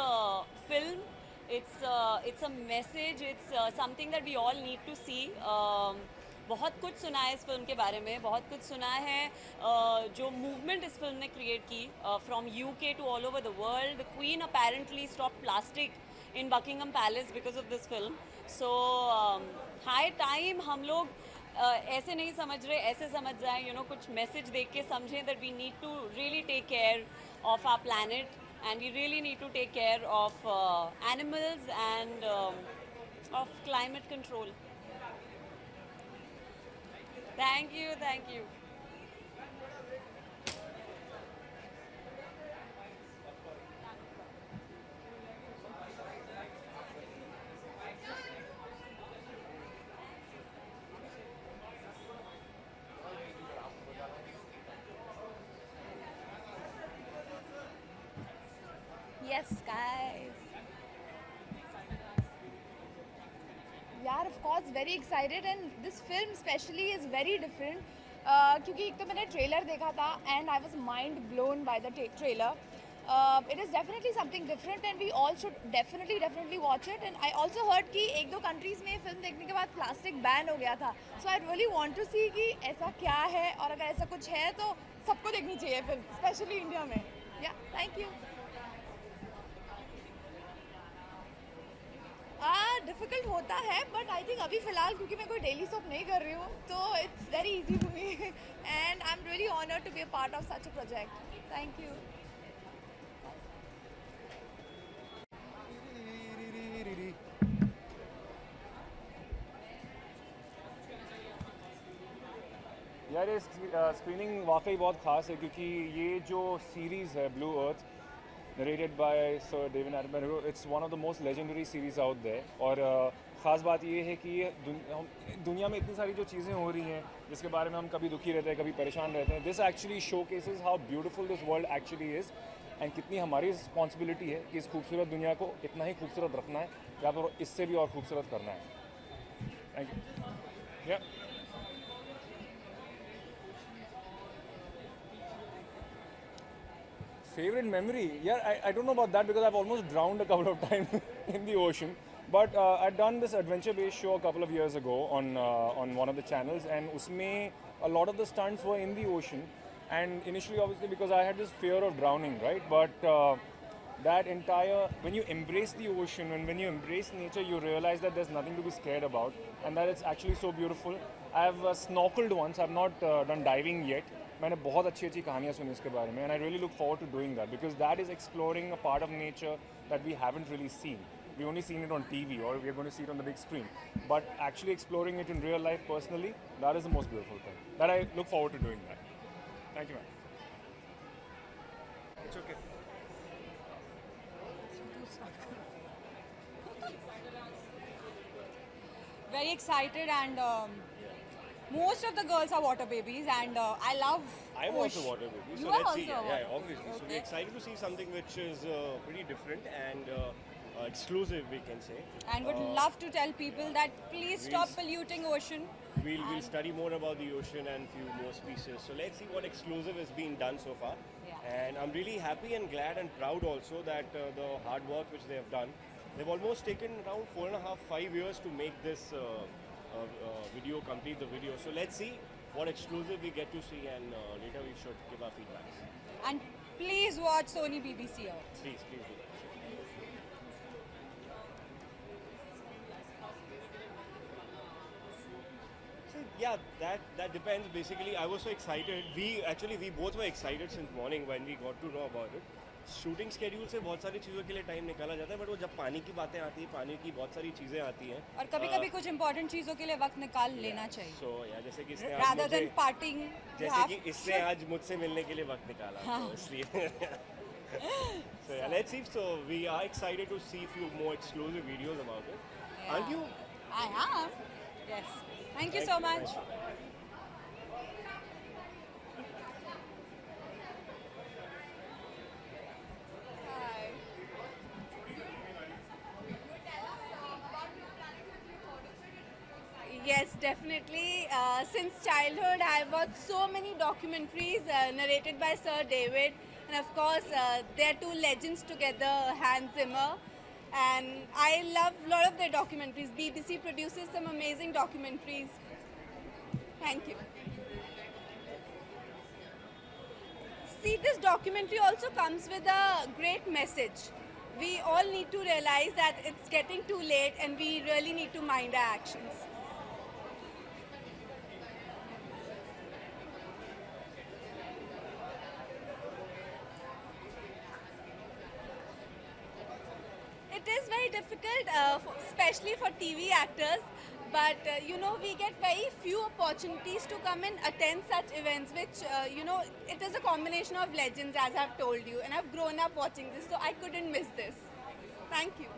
film. It's a message. It's something that we all need to see. बहुत कुछ सुना है इस फिल्म के बारे में, बहुत कुछ सुना है जो मूवमेंट इस फिल्म ने क्रिएट की from UK to all over the world. The Queen apparently stopped plastic in Buckingham Palace because of this film. So high time हम लोग ऐसे नहीं समझ रहे, ऐसे समझ जाएं, कुछ मैसेज देख के समझें that we need to really take care of our planet and we really need to take care of animals and of climate control. Thank you, thank you. Yes, guys. Yeah, of course, very excited, and this film especially is very different. क्योंकि एक तो मैंने trailer देखा था and I was mind blown by the trailer. It is definitely something different and we all should definitely watch it. And I also heard कि एक दो countries में फिल्म देखने के बाद प्लास्टिक बैन हो गया था. So I really want to see कि ऐसा क्या है, और अगर ऐसा कुछ है तो सबको देखनी चाहिए फिल्म, especially इंडिया में. Yeah, thank you. डिफ़िकल्ट होता है, बट आई थिंक अभी फ़िलहाल क्योंकि मैं कोई डेली सोप नहीं कर रही हूँ, तो it's very easy for me and I am really honoured to be a part of such a project. Thank you. यार ये स्क्रीनिंग वाकई बहुत ख़ास है क्योंकि ये जो सीरीज़ है Blue Earth narrated by sir David Attenborough, it's one of the most legendary series out there. और ख़ास बात ये है कि ये दुनिया में इतनी सारी जो चीज़ें हो रही हैं जिसके बारे में हम कभी दुखी रहते हैं, कभी परेशान रहते हैं, this actually show cases how beautiful this world actually is and कितनी हमारी रिस्पॉन्सिबिलिटी है कि इस खूबसूरत दुनिया को इतना ही खूबसूरत रखना है या फिर इससे भी और खूबसूरत करना है. Thank you. Favorite memory? Yeah, I don't know about that because I've almost drowned a couple of times in the ocean. But I'd done this adventure-based show a couple of years ago on one of the channels, and usme a lot of the stunts were in the ocean. And initially, obviously, because I had this fear of drowning, right? But that entire, when you embrace the ocean and when you embrace nature, you realize that there's nothing to be scared about, and that it's actually so beautiful. I've snorkeled once. I've not done diving yet. मैंने बहुत अच्छी अच्छी कहानियाँ सुनी इसके बारे में, and I really look forward to doing that because that is exploring a part of nature that we haven't really seen. We've only seen it on TV or we're going to see it on the big screen. But actually exploring it in real life personally, that is the most beautiful thing. That I look forward to doing that. Thank you, man. It's okay. Very excited and most of the girls are water babies and I love I'm also water baby, You so are let's see. also a water Yeah, obviously. So we're excited to see something which is pretty different and exclusive, we can say. and would love to tell people that please stop polluting ocean. We'll study more about the ocean and few more species. So let's see what exclusive has been done so far. And I'm really happy and glad and proud also that the hard work which they have done, they've almost taken around 4.5, 5 years to make this video, complete the video. So let's see what exclusive we get to see and later we should give our feedbacks. And please watch Sony BBC Earth. Please do that. So yeah, that depends. Basically, I was so excited. We both were excited since morning when we got to know about it. Shooting schedule से बहुत सारी चीज़ों के लिए time निकाला जाता है, but वो जब पानी की बातें आती है, पानी की बहुत सारी चीज़ें आती हैं और कभी-कभी कुछ इंपॉर्टेंट चीज़ों के लिए वक्त निकाल लेना चाहिए. सो या जैसे कि इसने rather than partying, जैसे कि इसने आज मुझसे मिलने के लिए वक्त निकाला, तो इसलिए so yeah, let's see. So we are excited to see few more exclusive videos about it. Aren't you? I am. Yes. Thank you so much. Yes, definitely. Since childhood, I've watched so many documentaries narrated by Sir David, and of course, there are two legends together, Hans Zimmer, and I love a lot of their documentaries. BBC produces some amazing documentaries. Thank you. See, this documentary also comes with a great message. We all need to realize that it's getting too late, and we really need to mind our actions. It is very difficult, especially for TV actors, but you know, we get very few opportunities to come and attend such events, which you know, it is a combination of legends, as I've told you, and I've grown up watching this, so I couldn't miss this. Thank you.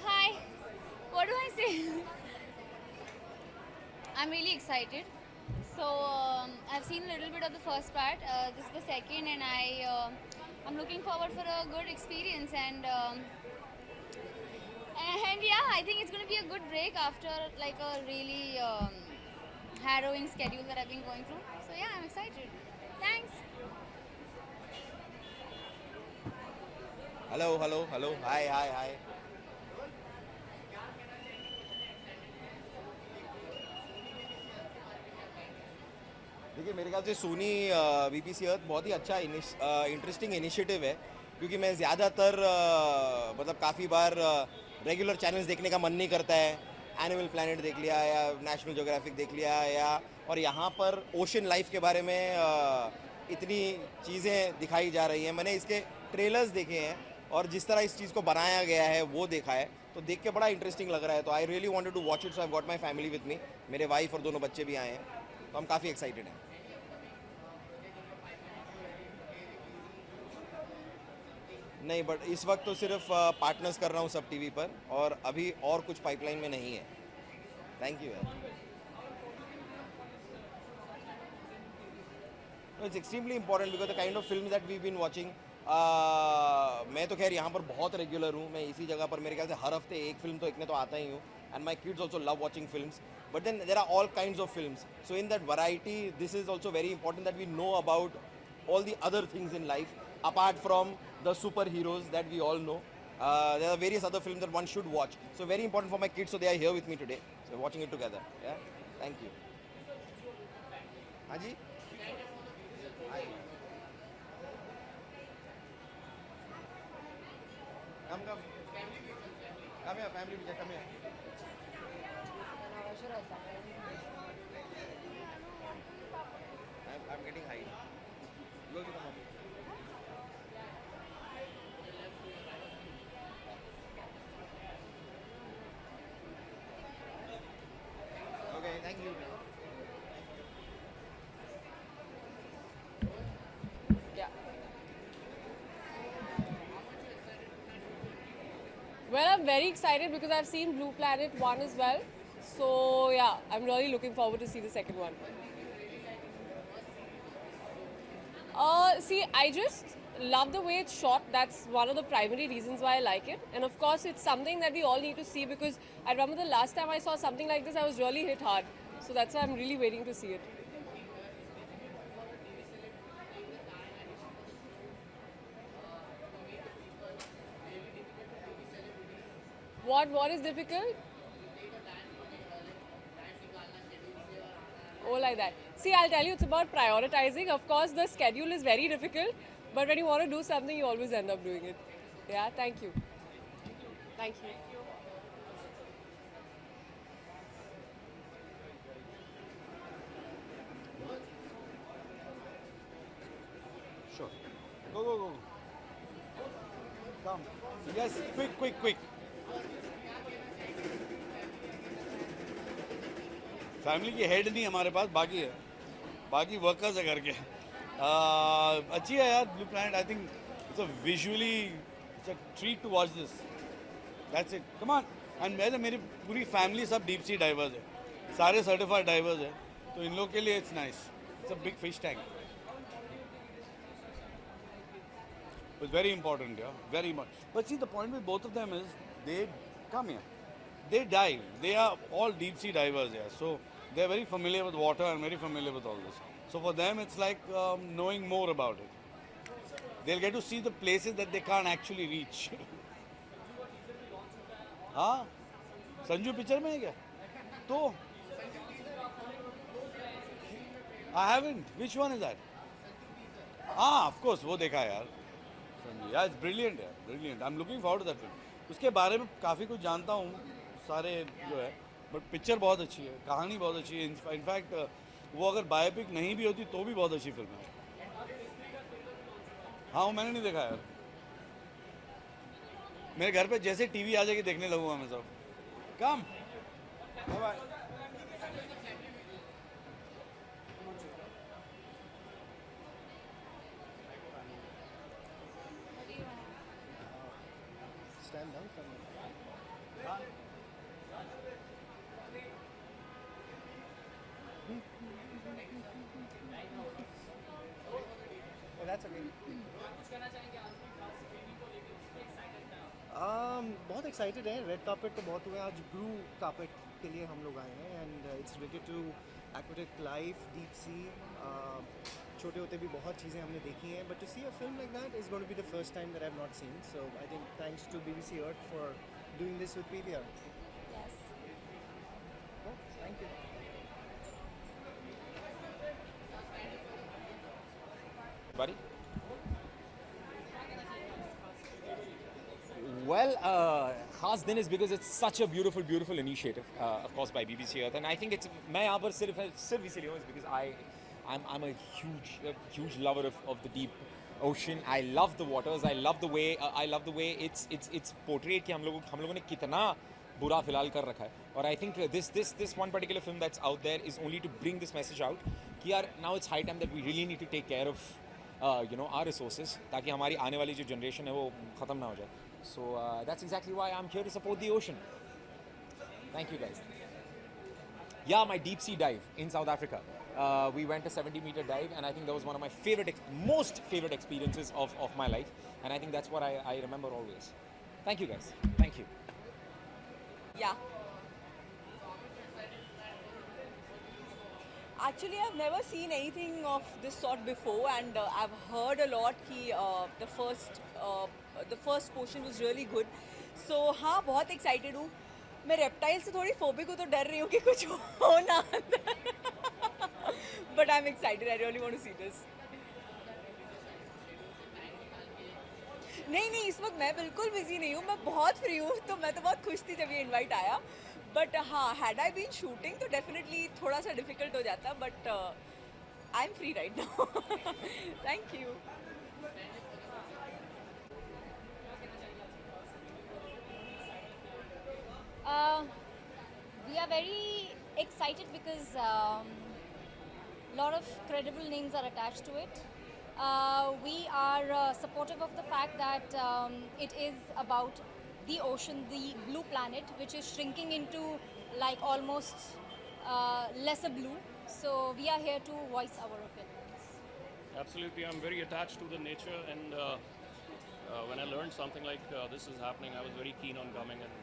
Hi, what do I say? I'm really excited. So I've seen a little bit of the first part. This is the second, and I'm looking forward for a good experience. And yeah, I think it's going to be a good break after like a really harrowing schedule that I've been going through. So yeah, I'm excited. Thanks. Hello, hello, hello. Hi, hi, hi. देखिए मेरे ख्याल से Soni BBC अर्थ बहुत ही अच्छा interesting initiative है, क्योंकि मैं ज़्यादातर मतलब काफ़ी बार रेगुलर चैनल्स देखने का मन नहीं करता है। एनिमल प्लैनेट देख लिया या नेशनल ज्योग्राफिक देख लिया या, और यहाँ पर ओशन लाइफ के बारे में इतनी चीज़ें दिखाई जा रही हैं। मैंने इसके ट्रेलर्स देखे हैं और जिस तरह इस चीज़ को बनाया गया है वो देखा है, तो देख के बड़ा इंटरेस्टिंग लग रहा है। तो I really wanted to watch it, so I got my family with me. मेरे वाइफ और दोनों बच्चे भी आए हैं, तो हम काफ़ी एक्साइटेड हैं। नहीं, बट इस वक्त तो सिर्फ पार्टनर्स कर रहा हूँ सब टीवी पर, और अभी और कुछ पाइपलाइन में नहीं है। थैंक यू यार। It's extremely important because the kind of film that we been watching. मैं तो खैर यहाँ पर बहुत रेगुलर हूँ, मैं इसी जगह पर मेरे ख्याल से हर हफ्ते एक फिल्म तो इतने तो आता ही हूँ, and my kids also love watching films, but then there are all kinds of films, so in that variety this is also very important that we know about all the other things in life apart from the superheroes that we all know. There are various other films that one should watch, so very important for my kids, so they are here with me today, so we're watching it together. Yeah, thank you. Haji, hi, come here, family picture, come here. I'm getting high. You also come up. Okay, thank you. Yeah. Well, I'm very excited because I've seen Blue Planet 1 as well. So yeah, I'm really looking forward to see the second one. See, I just love the way it's shot. That's one of the primary reasons why I like it. And of course, it's something that we all need to see, because I remember the last time I saw something like this, I was really hit hard. So that's why I'm really waiting to see it. What is difficult? Oh, like that. See, I'll tell you, it's about prioritizing. Of course, the schedule is very difficult, but when you want to do something, you always end up doing it. Yeah, thank you. Thank you. Sure. Go. Come. Yes, quick. Family की head नहीं हमारे पास, बाकी workers है घर के। अच्छी है यार Blue Planet. I think it's a visually it's a treat to watch this. That's it, come on. And मेरी पूरी फैमिली सब डीप सी डाइवर्स है, सारे सर्टिफाइड डाइवर्स है, तो इन लोग के लिए it's nice. It's a big fish tank. It's very important, यार, very much. But see the point with both of them is they come here, they dive. They are all deep sea divers, yeah. So they're very familiar with water and very familiar with all this. So for them, it's like knowing more about it. They'll get to see the places that they can't actually reach. हाँ, Sanju picture में है क्या? तो I haven't. Which one is that? हाँ, of course, वो देखा है यार. Sanju, yeah, it's brilliant, yeah, brilliant. I'm looking forward to that film. उसके बारे में काफ़ी कुछ जानता हूँ, सारे जो है, बट पिक्चर बहुत अच्छी है, कहानी बहुत अच्छी है। इनफैक्ट वो अगर बायोपिक नहीं भी होती तो भी बहुत अच्छी फिल्म है। हाँ, वो मैंने नहीं देखा यार। मेरे घर पे जैसे टीवी आ जाएगी देखने लगूंगा मैं सब। Come, bye. Stand down from Oh, that's okay. बहुत एक्साइटेड है। रेड कार्पेट तो बहुत हुए, आज ब्लू कार्पेट के लिए हम लोग आए हैं, and it's related to aquatic life, deep sea. छोटे होते भी बहुत चीज़ें हमने देखी हैं, but to see a film like that is going to be the first time that I have not seen, so I think thanks to BBC Earth for doing this with PVR. Yes. Oh, thank you. खास दिन is because it's such a beautiful initiative, of course by BBC Earth, and I think it's मैं यहाँ पर सिर्फ इसलिए हूँ because I'm a huge lover of the deep ocean. I love the waters. I love the way it's portrayed कि हम लोगों ने कितना बुरा फिलहाल कर रखा है. और I think this one particular film that's out there is only to bring this message out कि यार now it's high time that we really need to take care of our resources ताकि हमारी आने वाली जो generation है वो ख़त्म ना हो जाए. So that's exactly why I'm here to support the ocean. Thank you guys. Yeah, my deep sea dive in South Africa. We went a 70-meter dive, and I think that was one of my most favorite experiences of my life. And I think that's what I remember always. Thank you guys. Thank you. Yeah. Actually, I've never seen anything of this sort before, and I've heard a lot that the first portion was really good. So हाँ, बहुत excited हूँ. मैं reptile से थोड़ी phobic हूँ, तो डर रही हूँ कि कुछ हो ना अंदर. But I'm excited. I really want to see this. नहीं, इस वक्त मैं बिल्कुल बिजी नहीं हूँ. मैं बहुत फ्री हूँ, तो मैं तो बहुत खुश थी जब ये इनवाइट आया. बट हाँ, had I been shooting तो डेफिनेटली थोड़ा सा डिफिकल्ट हो जाता. But I am free right now. Thank you. We are very excited because lot of credible names are attached to it. We are supportive of the fact that it is about the ocean, the blue planet, which is shrinking into like almost lesser blue. So we are here to voice our opinions. Absolutely, I'm very attached to the nature, and when I learned something like this is happening, I was very keen on coming and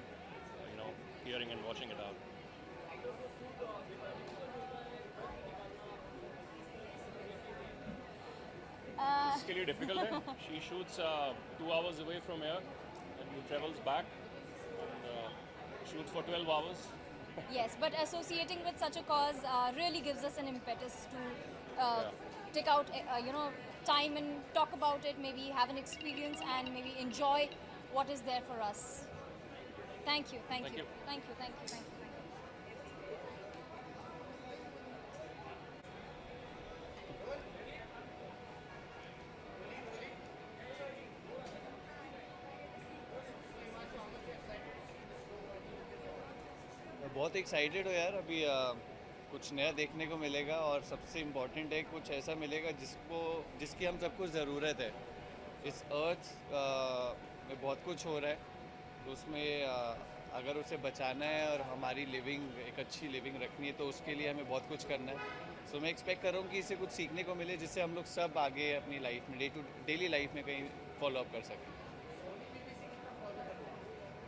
hearing and watching it out. इसके लिए difficult है. She shoots 2 hours away from here and travels back and shoots for 12 hours. Yes, but associating with such a cause really gives us an impetus to take out time and talk about it, maybe have an experience and maybe enjoy what is there for us. Thank you. बहुत excited हो यार. अभी कुछ नया देखने को मिलेगा और सबसे इम्पोर्टेंट है कुछ ऐसा मिलेगा जिसकी हम सबको ज़रूरत है. इस अर्थ में बहुत कुछ हो रहा है, तो उसमें अगर उसे बचाना है और हमारी एक अच्छी लिविंग रखनी है, तो उसके लिए हमें बहुत कुछ करना है. सो मैं एक्सपेक्ट कर रहा हूँ कि इससे कुछ सीखने को मिले, जिससे हम लोग सब आगे अपनी लाइफ में डेली लाइफ में कहीं फॉलो अप कर सकें.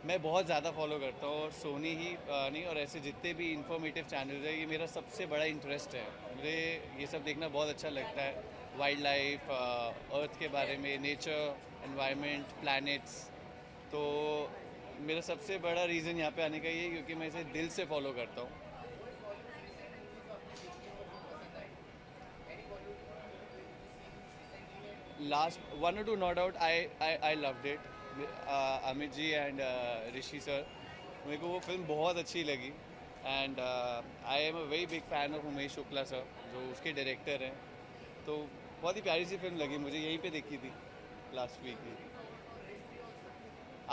मैं बहुत ज़्यादा फॉलो करता हूँ, और सोनी ही नहीं और ऐसे जितने भी इंफॉर्मेटिव चैनल्स हैं, ये मेरा सबसे बड़ा इंटरेस्ट है. मुझे ये सब देखना बहुत अच्छा लगता है. वाइल्ड लाइफ, अर्थ के बारे में, नेचर, एनवायरनमेंट, प्लैनेट्स. तो मेरा सबसे बड़ा रीज़न यहाँ पे आने का ये, क्योंकि मैं इसे दिल से फॉलो करता हूँ. Last 1 or 2 no doubt I loved it. Amit ji and Rishi sir, मेरे को वो फिल्म बहुत अच्छी लगी. And I am a very big fan of Umesh Shukla sir, जो उसके डायरेक्टर हैं. तो बहुत ही प्यारी सी फिल्म लगी मुझे. यहीं पे देखी थी लास्ट वीक ही.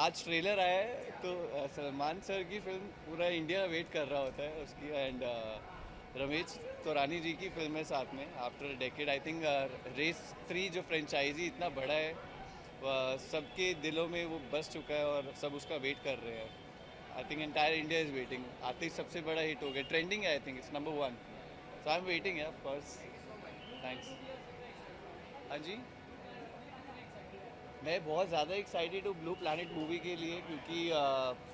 आज ट्रेलर आया है, तो सलमान सर की फिल्म पूरा इंडिया वेट कर रहा होता है उसकी. एंड रमेश तौरानी जी की फिल्म है साथ में, after a decade. I think race 3 जो फ्रेंचाइजी इतना बड़ा है, सबके दिलों में वो बस चुका है और सब उसका वेट कर रहे हैं. I think entire India is waiting. आते ही सबसे बड़ा हिट हो गया. ट्रेंडिंग है, आई think it's number 1. So I am waiting है, ऑफ कोर्स. थैंक्स. हाँ जी, मैं बहुत ज़्यादा एक्साइटेड हूँ ब्लू प्लैनेट मूवी के लिए, क्योंकि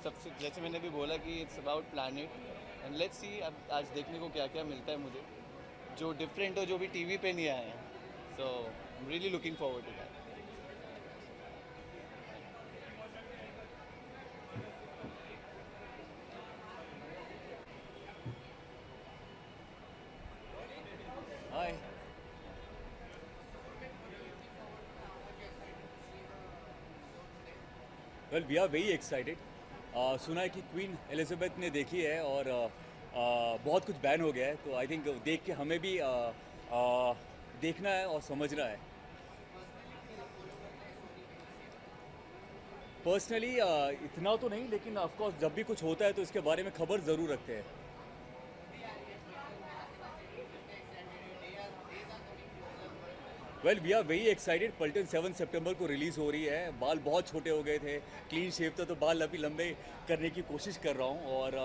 सबसे जैसे मैंने भी बोला कि it's about planet. And let's see अब आज देखने को क्या क्या मिलता है मुझे, जो डिफरेंट हो, जो भी टीवी पे नहीं आया है. So I am really looking forward to that. Hi. Well, we are very excited. सुना है कि क्वीन एलिजाबेथ ने देखी है और बहुत कुछ बैन हो गया है, तो आई थिंक देख के हमें भी देखना है और समझना है। पर्सनली इतना तो नहीं, लेकिन ऑफ कोर्स जब भी कुछ होता है तो इसके बारे में खबर ज़रूर रखते हैं। Well we are very excited. Paltan 7 सितंबर को रिलीज़ हो रही है। बाल बहुत छोटे हो गए थे, क्लीन शेव था, तो बाल अभी लंबे करने की कोशिश कर रहा हूँ और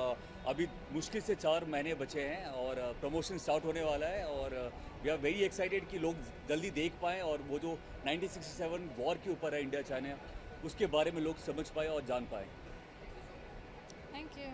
अभी मुश्किल से 4 महीने बचे हैं और प्रमोशन स्टार्ट होने वाला है और वी आर वेरी एक्साइटेड कि लोग जल्दी देख पाएँ और वो जो 1967 वॉर के ऊपर है इंडिया चाइना, उसके बारे में लोग समझ पाए और जान पाए। Thank you.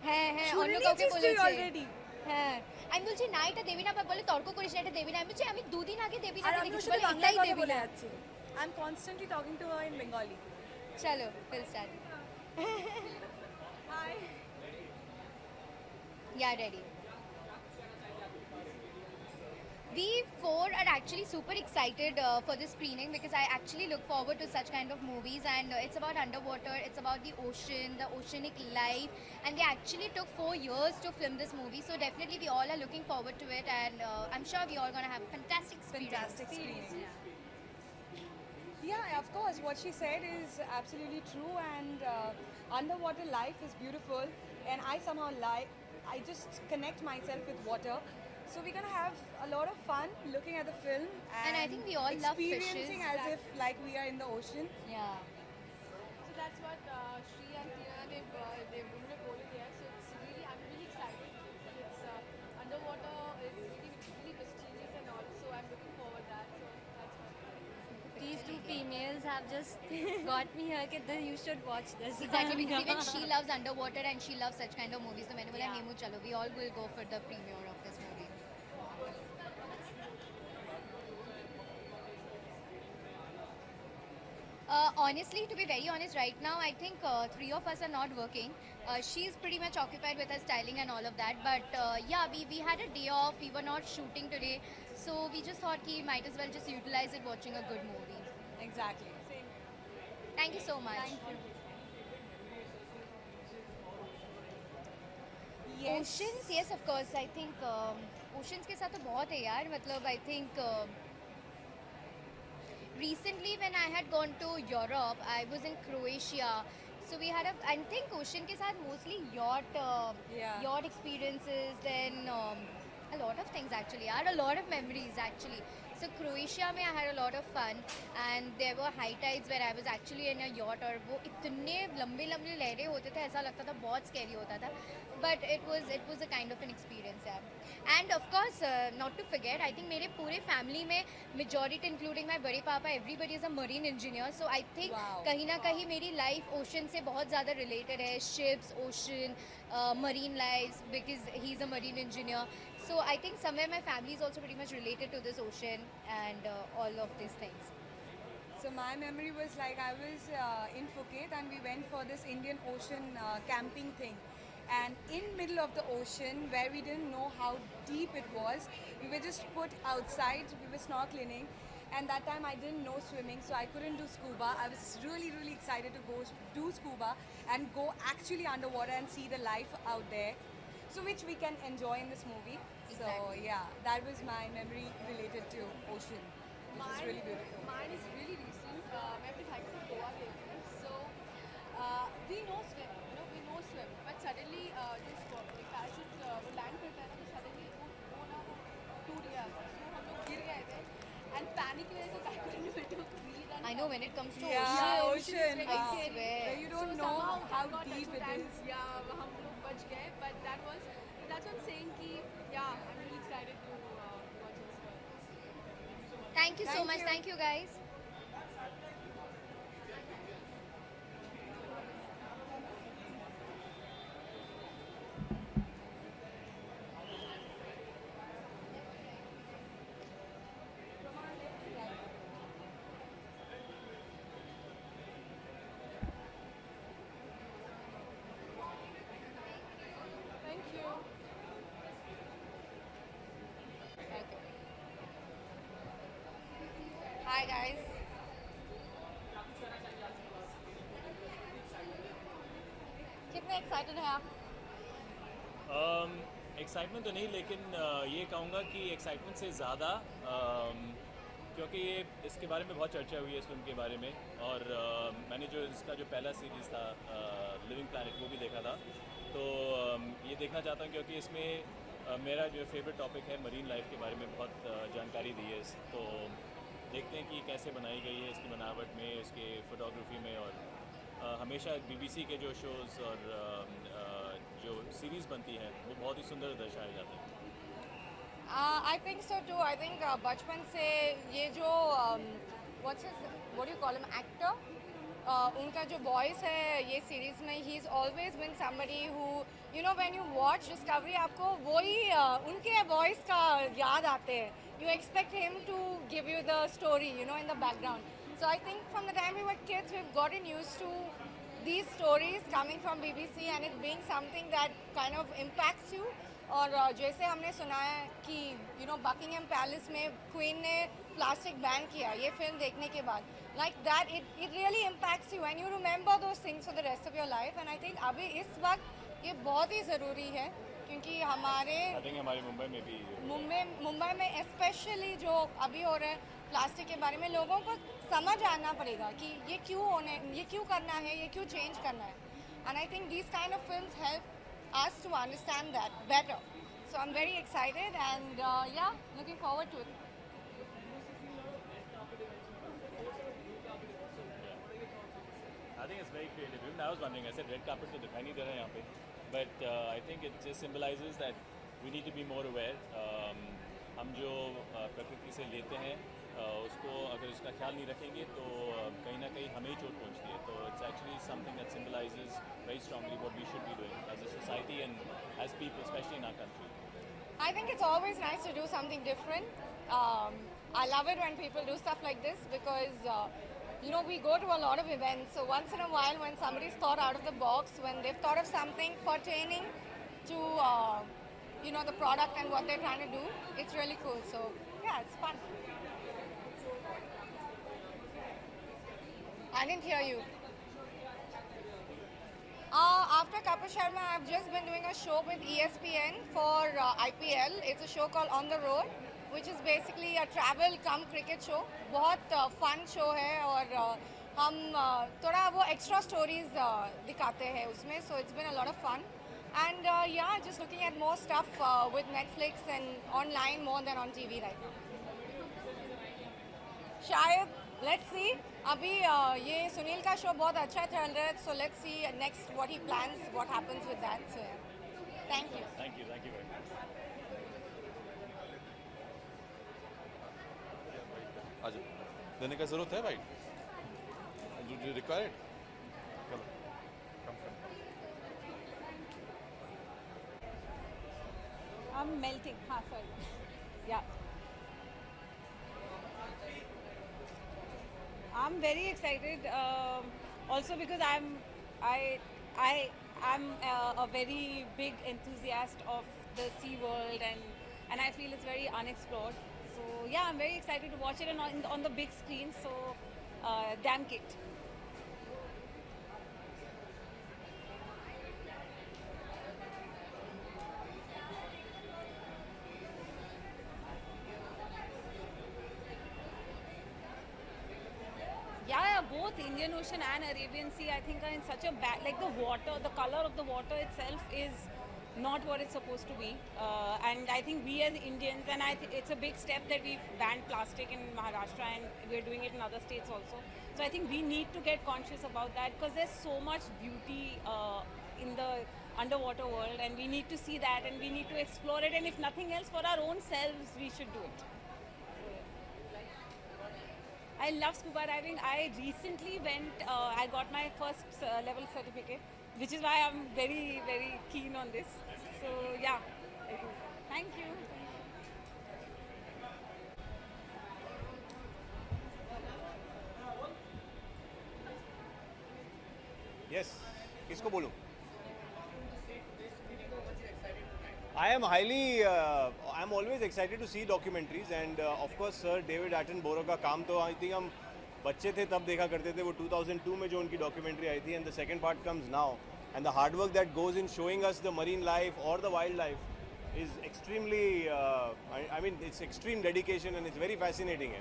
হ্যাঁ হ্যাঁ অন্য কাউকে বলেছে অলরেডি। হ্যাঁ আমি বলছি না এটা দেবী না, বলে তর্ক করিস না এটা দেবী না। আমি বলছি আমি দুদিন আগে দেবী না দেখেছি, বলে এটাই দেবী না। I am constantly talking to her in Bengali. চলো fill start. Hi Yeah, ready. We four are actually super excited for this screening because I actually look forward to such kind of movies, and it's about underwater, it's about the ocean, the oceanic life, and they actually took 4 years to film this movie, so definitely we all are looking forward to it, and I'm sure we all going to have a fantastic experience. Fantastic screening. Yeah, of course, what she said is absolutely true, and underwater life is beautiful, and I somehow I just connect myself with water. So we're gonna have a lot of fun looking at the film And I think we all love fishes. experiencing as if like we are in the ocean. Yeah. So that's what Shri and Tina they've बोल दिया. So it's really I'm really excited. It's underwater. It's really mysterious and all. So I'm looking forward to that. So that's what. These two females have just got me here that you should watch this. Exactly, because even she loves underwater and she loves such kind of movies. So मैंने बोला हेमू चलो, we all will go for the premiere of this movie. Honestly, to be very honest, right now I think 3 of us are not working. She's pretty much occupied with her styling and all of that. But yeah, we had a day off. We were not shooting today, so we just thought we might as well just utilize it watching a good movie. Exactly. Thank you so much. Thank you. Oceans, yes, of course. I think oceans के साथ तो बहुत है यार. मतलब I think recently when I had gone to Europe, I was in Croatia. So we had I think ocean के साथ mostly yacht experiences, then a lot of things actually. I had a lot of memories actually. So Croatia में I had a lot of fun, and there were high tides where I was actually in a yacht, और वो इतने लंबे लंबे लहरें होते थे, ऐसा लगता था बहुत scary होता था. But it was a kind of an experience, yeah. And of course, not to forget, I think मेरे पूरे family में majority including my बड़े पापा, everybody is a marine engineer. So I think कहीं ना कहीं मेरी life ocean से बहुत ज़्यादा related है. Ships, ocean, marine lives, because he's a marine engineer. So I think somewhere my family is also pretty much related to this ocean and all of these things. So my memory was like I was in Phuket and we went for this Indian Ocean camping thing. And in middle of the ocean where we didn't know how deep it was, we were just put outside, we were snorkeling. And that time I didn't know swimming, so I couldn't do scuba. I was really, really excited to go do scuba and go actually underwater and see the life out there. So which we can enjoy in this movie. So yeah, that was my memory related to ocean, which is really beautiful. Mine is really recent. मैं अपने भाई के साथ गोवा गई थी. So we know swim, we know swim. But suddenly just parachute वो land करता है ना, तो suddenly वो ना टूट गया. So हम लोग गिर गए थे. And panic की वजह से I couldn't able to breathe. I know when it comes to ocean, I swear. You don't know how deep it is. Yeah, हम लोग बच गए. But that's what I'm saying कि yeah, I'm really excited to watch this. Thank you so much. Thank you guys. Bye guys. कितने excited हैं आप? Excitement तो नहीं, लेकिन ये कहूँगा कि एक्साइटमेंट से ज़्यादा क्योंकि ये इसके बारे में बहुत चर्चा हुई है इस फिल्म के बारे में, और मैंने जो इसका जो पहला सीरीज़ था लिविंग प्लैनेट वो भी देखा था, तो ये देखना चाहता हूँ क्योंकि इसमें मेरा जो फेवरेट टॉपिक है मरीन लाइफ के बारे में बहुत जानकारी दी है। तो देखते हैं कि कैसे बनाई गई है इसकी बनावट में, इसके फोटोग्राफी में, और हमेशा बीबीसी के जो शोज़ और जो सीरीज़ बनती हैं वो बहुत ही सुंदर दर्शाए जाते हैं। I think so too. I think बचपन से ये जो what do you call him, actor, उनका जो voice है ये series में, he's always been somebody who, you know, when you watch Discovery आपको वही उनके voice का याद आते हैं. You expect him to give you the story, you know, in the background. So I think from the time we were kids, we've gotten used to these stories coming from BBC and it being something that kind of impacts you. और जैसे हमने सुना है कि you know Buckingham palace में queen ने plastic ban किया ये फिल्म देखने के बाद, like that it really impacts you and you remember those things for the rest of your life. And I think अभी इस वक्त ये बहुत ही ज़रूरी है क्योंकि हमारे मुंबई में भी मुंबई में स्पेशली जो अभी हो रहा है प्लास्टिक के बारे में लोगों को समझ आना पड़ेगा कि ये क्यों करना है, ये क्यों चेंज करना है। And I think these kind of films help us to understand that better. So I'm very excited and yeah, looking forward to it. I think it's very creative. Even I was wondering, I said red carpet तो दिखाई नहीं दे रहा है यहाँ पे, but I think it just symbolizes that we need to be more aware. हम जो प्रकृति से लेते हैं उसको अगर उसका ख्याल नहीं रखेंगे तो कहीं ना कहीं हमें ही चोट पहुँचती है। तो it's actually something that symbolizes very strongly what we should be doing as a society and as people, especially in our country. I think it's always nice to do something different. I love it when people do stuff like this because you know, we go to a lot of events, so once in a while when somebody's thought out of the box, when they've thought of something pertaining to you know, the product and what they're trying to do, it's really cool. So yeah, it's fun. I didn't hear you. After Kapil Sharma, I've just been doing a show with ESPN for IPL. It's a show called On the Road, which is basically a travel cum cricket show. बहुत fun show है और हम थोड़ा वो extra stories दिखाते हैं उसमें, so it's been a lot of fun. And yeah, just looking at more stuff with Netflix and online more than on TV right now. शायद let's see. अभी ये सुनील का शो बहुत अच्छा चल रहा है, so let's see next what he plans, what happens with that. So thank you. Thank you very much. आज देने का ज़रूरत है भाई, you require it. I'm melting. Sorry. Yeah. I'm very excited. Also because I'm a very big enthusiast of the sea world and I feel it's very unexplored. So yeah, I'm very excited to watch it and on the big screen. So damn Kit. Yeah, both Indian Ocean and Arabian Sea, I think, are in such a bad, like the water, the color of the water itself is not what it's supposed to be. And I think we as Indians, and it's a big step that we've banned plastic in Maharashtra and we're doing it in other states also. So I think we need to get conscious about that because there's so much beauty in the underwater world and we need to see that and we need to explore it, and if nothing else for our own selves, we should do it. I love scuba diving. I recently I got my first level certificate, which is why I'm very, very keen on this. So yeah, thank you. Yes, किसको बोलूं? I am I'm always excited to see documentaries and of course Sir David Attenborough का काम तो I think हम बच्चे थे तब देखा करते थे, वो 2002 में जो उनकी documentary आई थी, and the second part comes now, and the hard work that goes in showing us the marine life or the wildlife is extremely, I mean it's extreme dedication and it's very fascinating.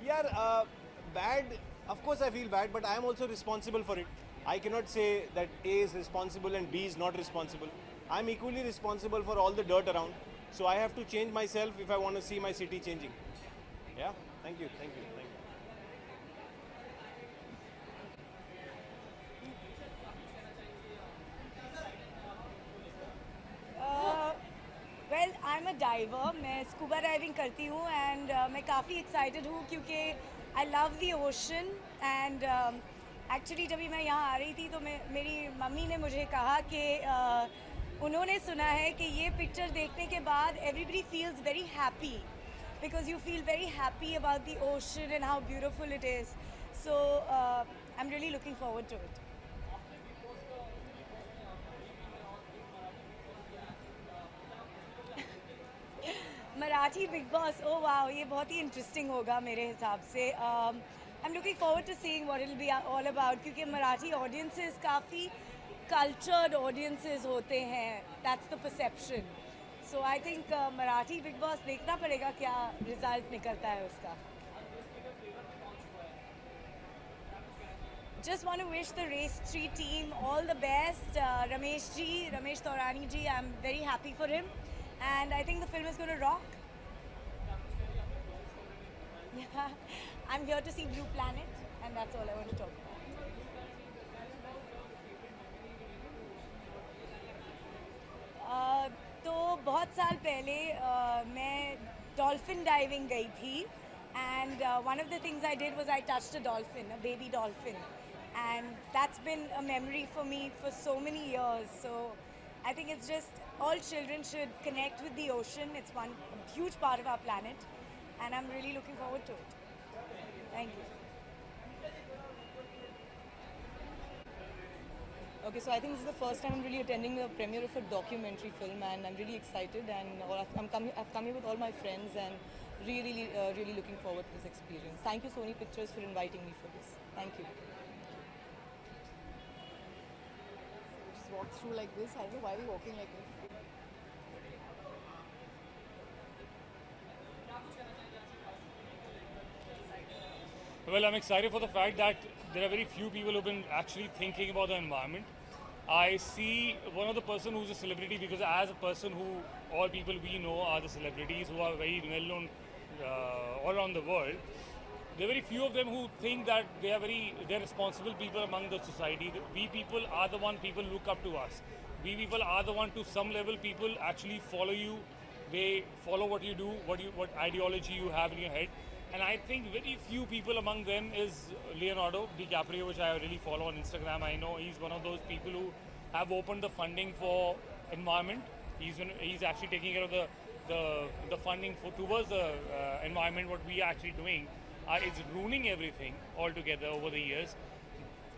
Yeah, bad, of course I feel bad, but I am also responsible for it. I cannot say that A is responsible and B is not responsible. I am equally responsible for all the dirt around. So I have to change myself if I want to see my city changing. Yeah, thank you, thank you, thank you. Well I am a diver, मैं scuba diving करती हूँ and मैं काफ़ी excited हूँ क्योंकि I love the ocean and actually जब मैं यहाँ आ रही थी तो मेरी मम्मी ने मुझे कहा कि उन्होंने सुना है कि ये पिक्चर देखने के बाद everybody feels very happy because you feel very happy about the ocean and how beautiful it is, so I am really looking forward to it. Marathi Bigg Boss, oh wow, ये बहुत ही इंटरेस्टिंग होगा मेरे हिसाब से. I am looking forward to seeing what it will be all about, क्योंकि Marathi audiences काफ़ी cultured audiences होते हैं, that's the perception. So I think Marathi Bigg boss देखना पड़ेगा क्या रिजल्ट निकलता है उसका. Just want to wish the Race 3 team all the best. Ramesh Taurani ji, I'm very happy for him. And I think the film is going to rock. Yeah. I'm here to see Blue Planet, and that's all I want to talk about. तो बहुत साल पहले मैं dolphin diving गई थी, and one of the things I did was I touched a dolphin, a baby dolphin, and that's been a memory for me for so many years. So I think it's just all children should connect with the ocean. It's one huge part of our planet, and I'm really looking forward to it. Thank you. Okay, so I think this is the first time I'm really attending the premiere of a documentary film, and I'm really excited. And I've come here with all my friends, and really looking forward to this experience. Thank you, Sony Pictures, for inviting me for this. Thank you. Just walk through like this. I don't know why we're walking like this. Well, I'm excited for the fact that there are very few people who've been actually thinking about the environment. I see one of the person who's a celebrity, because as a person who all people we know are the celebrities who are very well known all around the world, there are very few of them who think that they're responsible people among the society. We people are the one people look up to us. We people are the one, to some level, people actually follow you. They follow what you do, what ideology you have in your head. And I think very few people among them is Leonardo DiCaprio, which I really follow on Instagram. I know he's one of those people who have opened the funding for environment. He's actually taking care of the funding towards the environment. What we are actually doing is ruining everything altogether over the years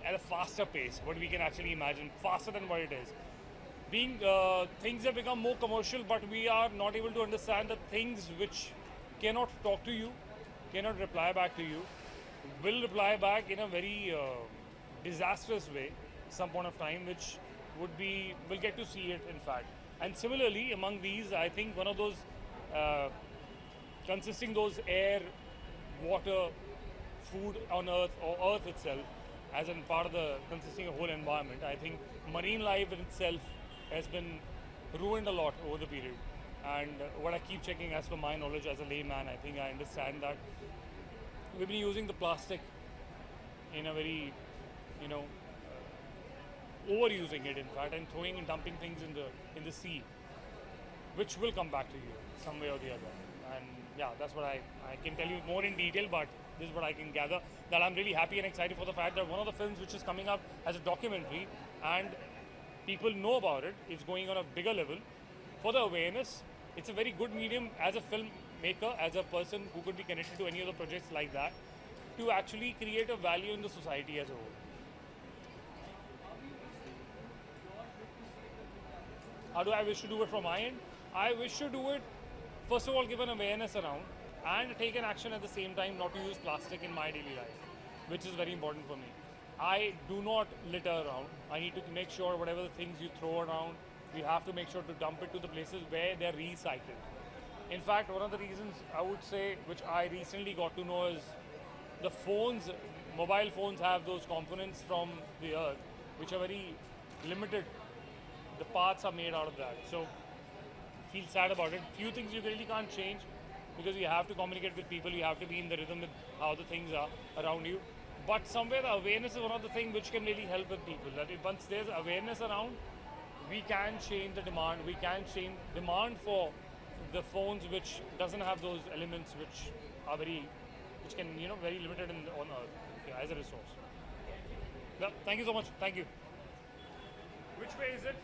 at a faster pace. What we can actually imagine, faster than what it is. Things have become more commercial, but we are not able to understand the things which cannot talk to you, cannot reply back to you, will reply back in a very disastrous way some point of time, which we'll get to see it in fact. And similarly, among these, I think one of those consisting those air, water, food on earth, or earth itself as a part of the consisting of whole environment, I think marine life in itself has been ruined a lot over the period. And what I keep checking, as per my knowledge as a layman, I think I understand that we've been using the plastic in a very, overusing it in fact, and throwing and dumping things in the sea, which will come back to you some way or the other. And yeah, that's what I can tell you more in detail, but this is what I can gather. That I'm really happy and excited for the fact that one of the films which is coming up as a documentary, and people know about it, is going on a bigger level for the awareness. It's a very good medium as a filmmaker, as a person who could be connected to any of the projects like that. to actually create a value in the society as a whole. How do I wish to do it from my end? I wish to do it, first of all, give an awareness around and take an action at the same time not to use plastic in my daily life, which is very important for me. I do not litter around. I need to make sure whatever the things you throw around, we have to make sure to dump it to the places where they're recycled. In fact, one of the reasons I would say, which I recently got to know, is the phones, mobile phones have those components from the earth, which are very limited. The parts are made out of that. So, feel sad about it. Few things you really can't change because you have to communicate with people, you have to be in the rhythm with how the things are around you. But somewhere the awareness is one of the things which can really help with people. That if once there's awareness around, we can change the demand, we can change demand for the phones which doesn't have those elements which are which can, very limited on Earth as a resource. Well, thank you so much. Thank you. Which way is it?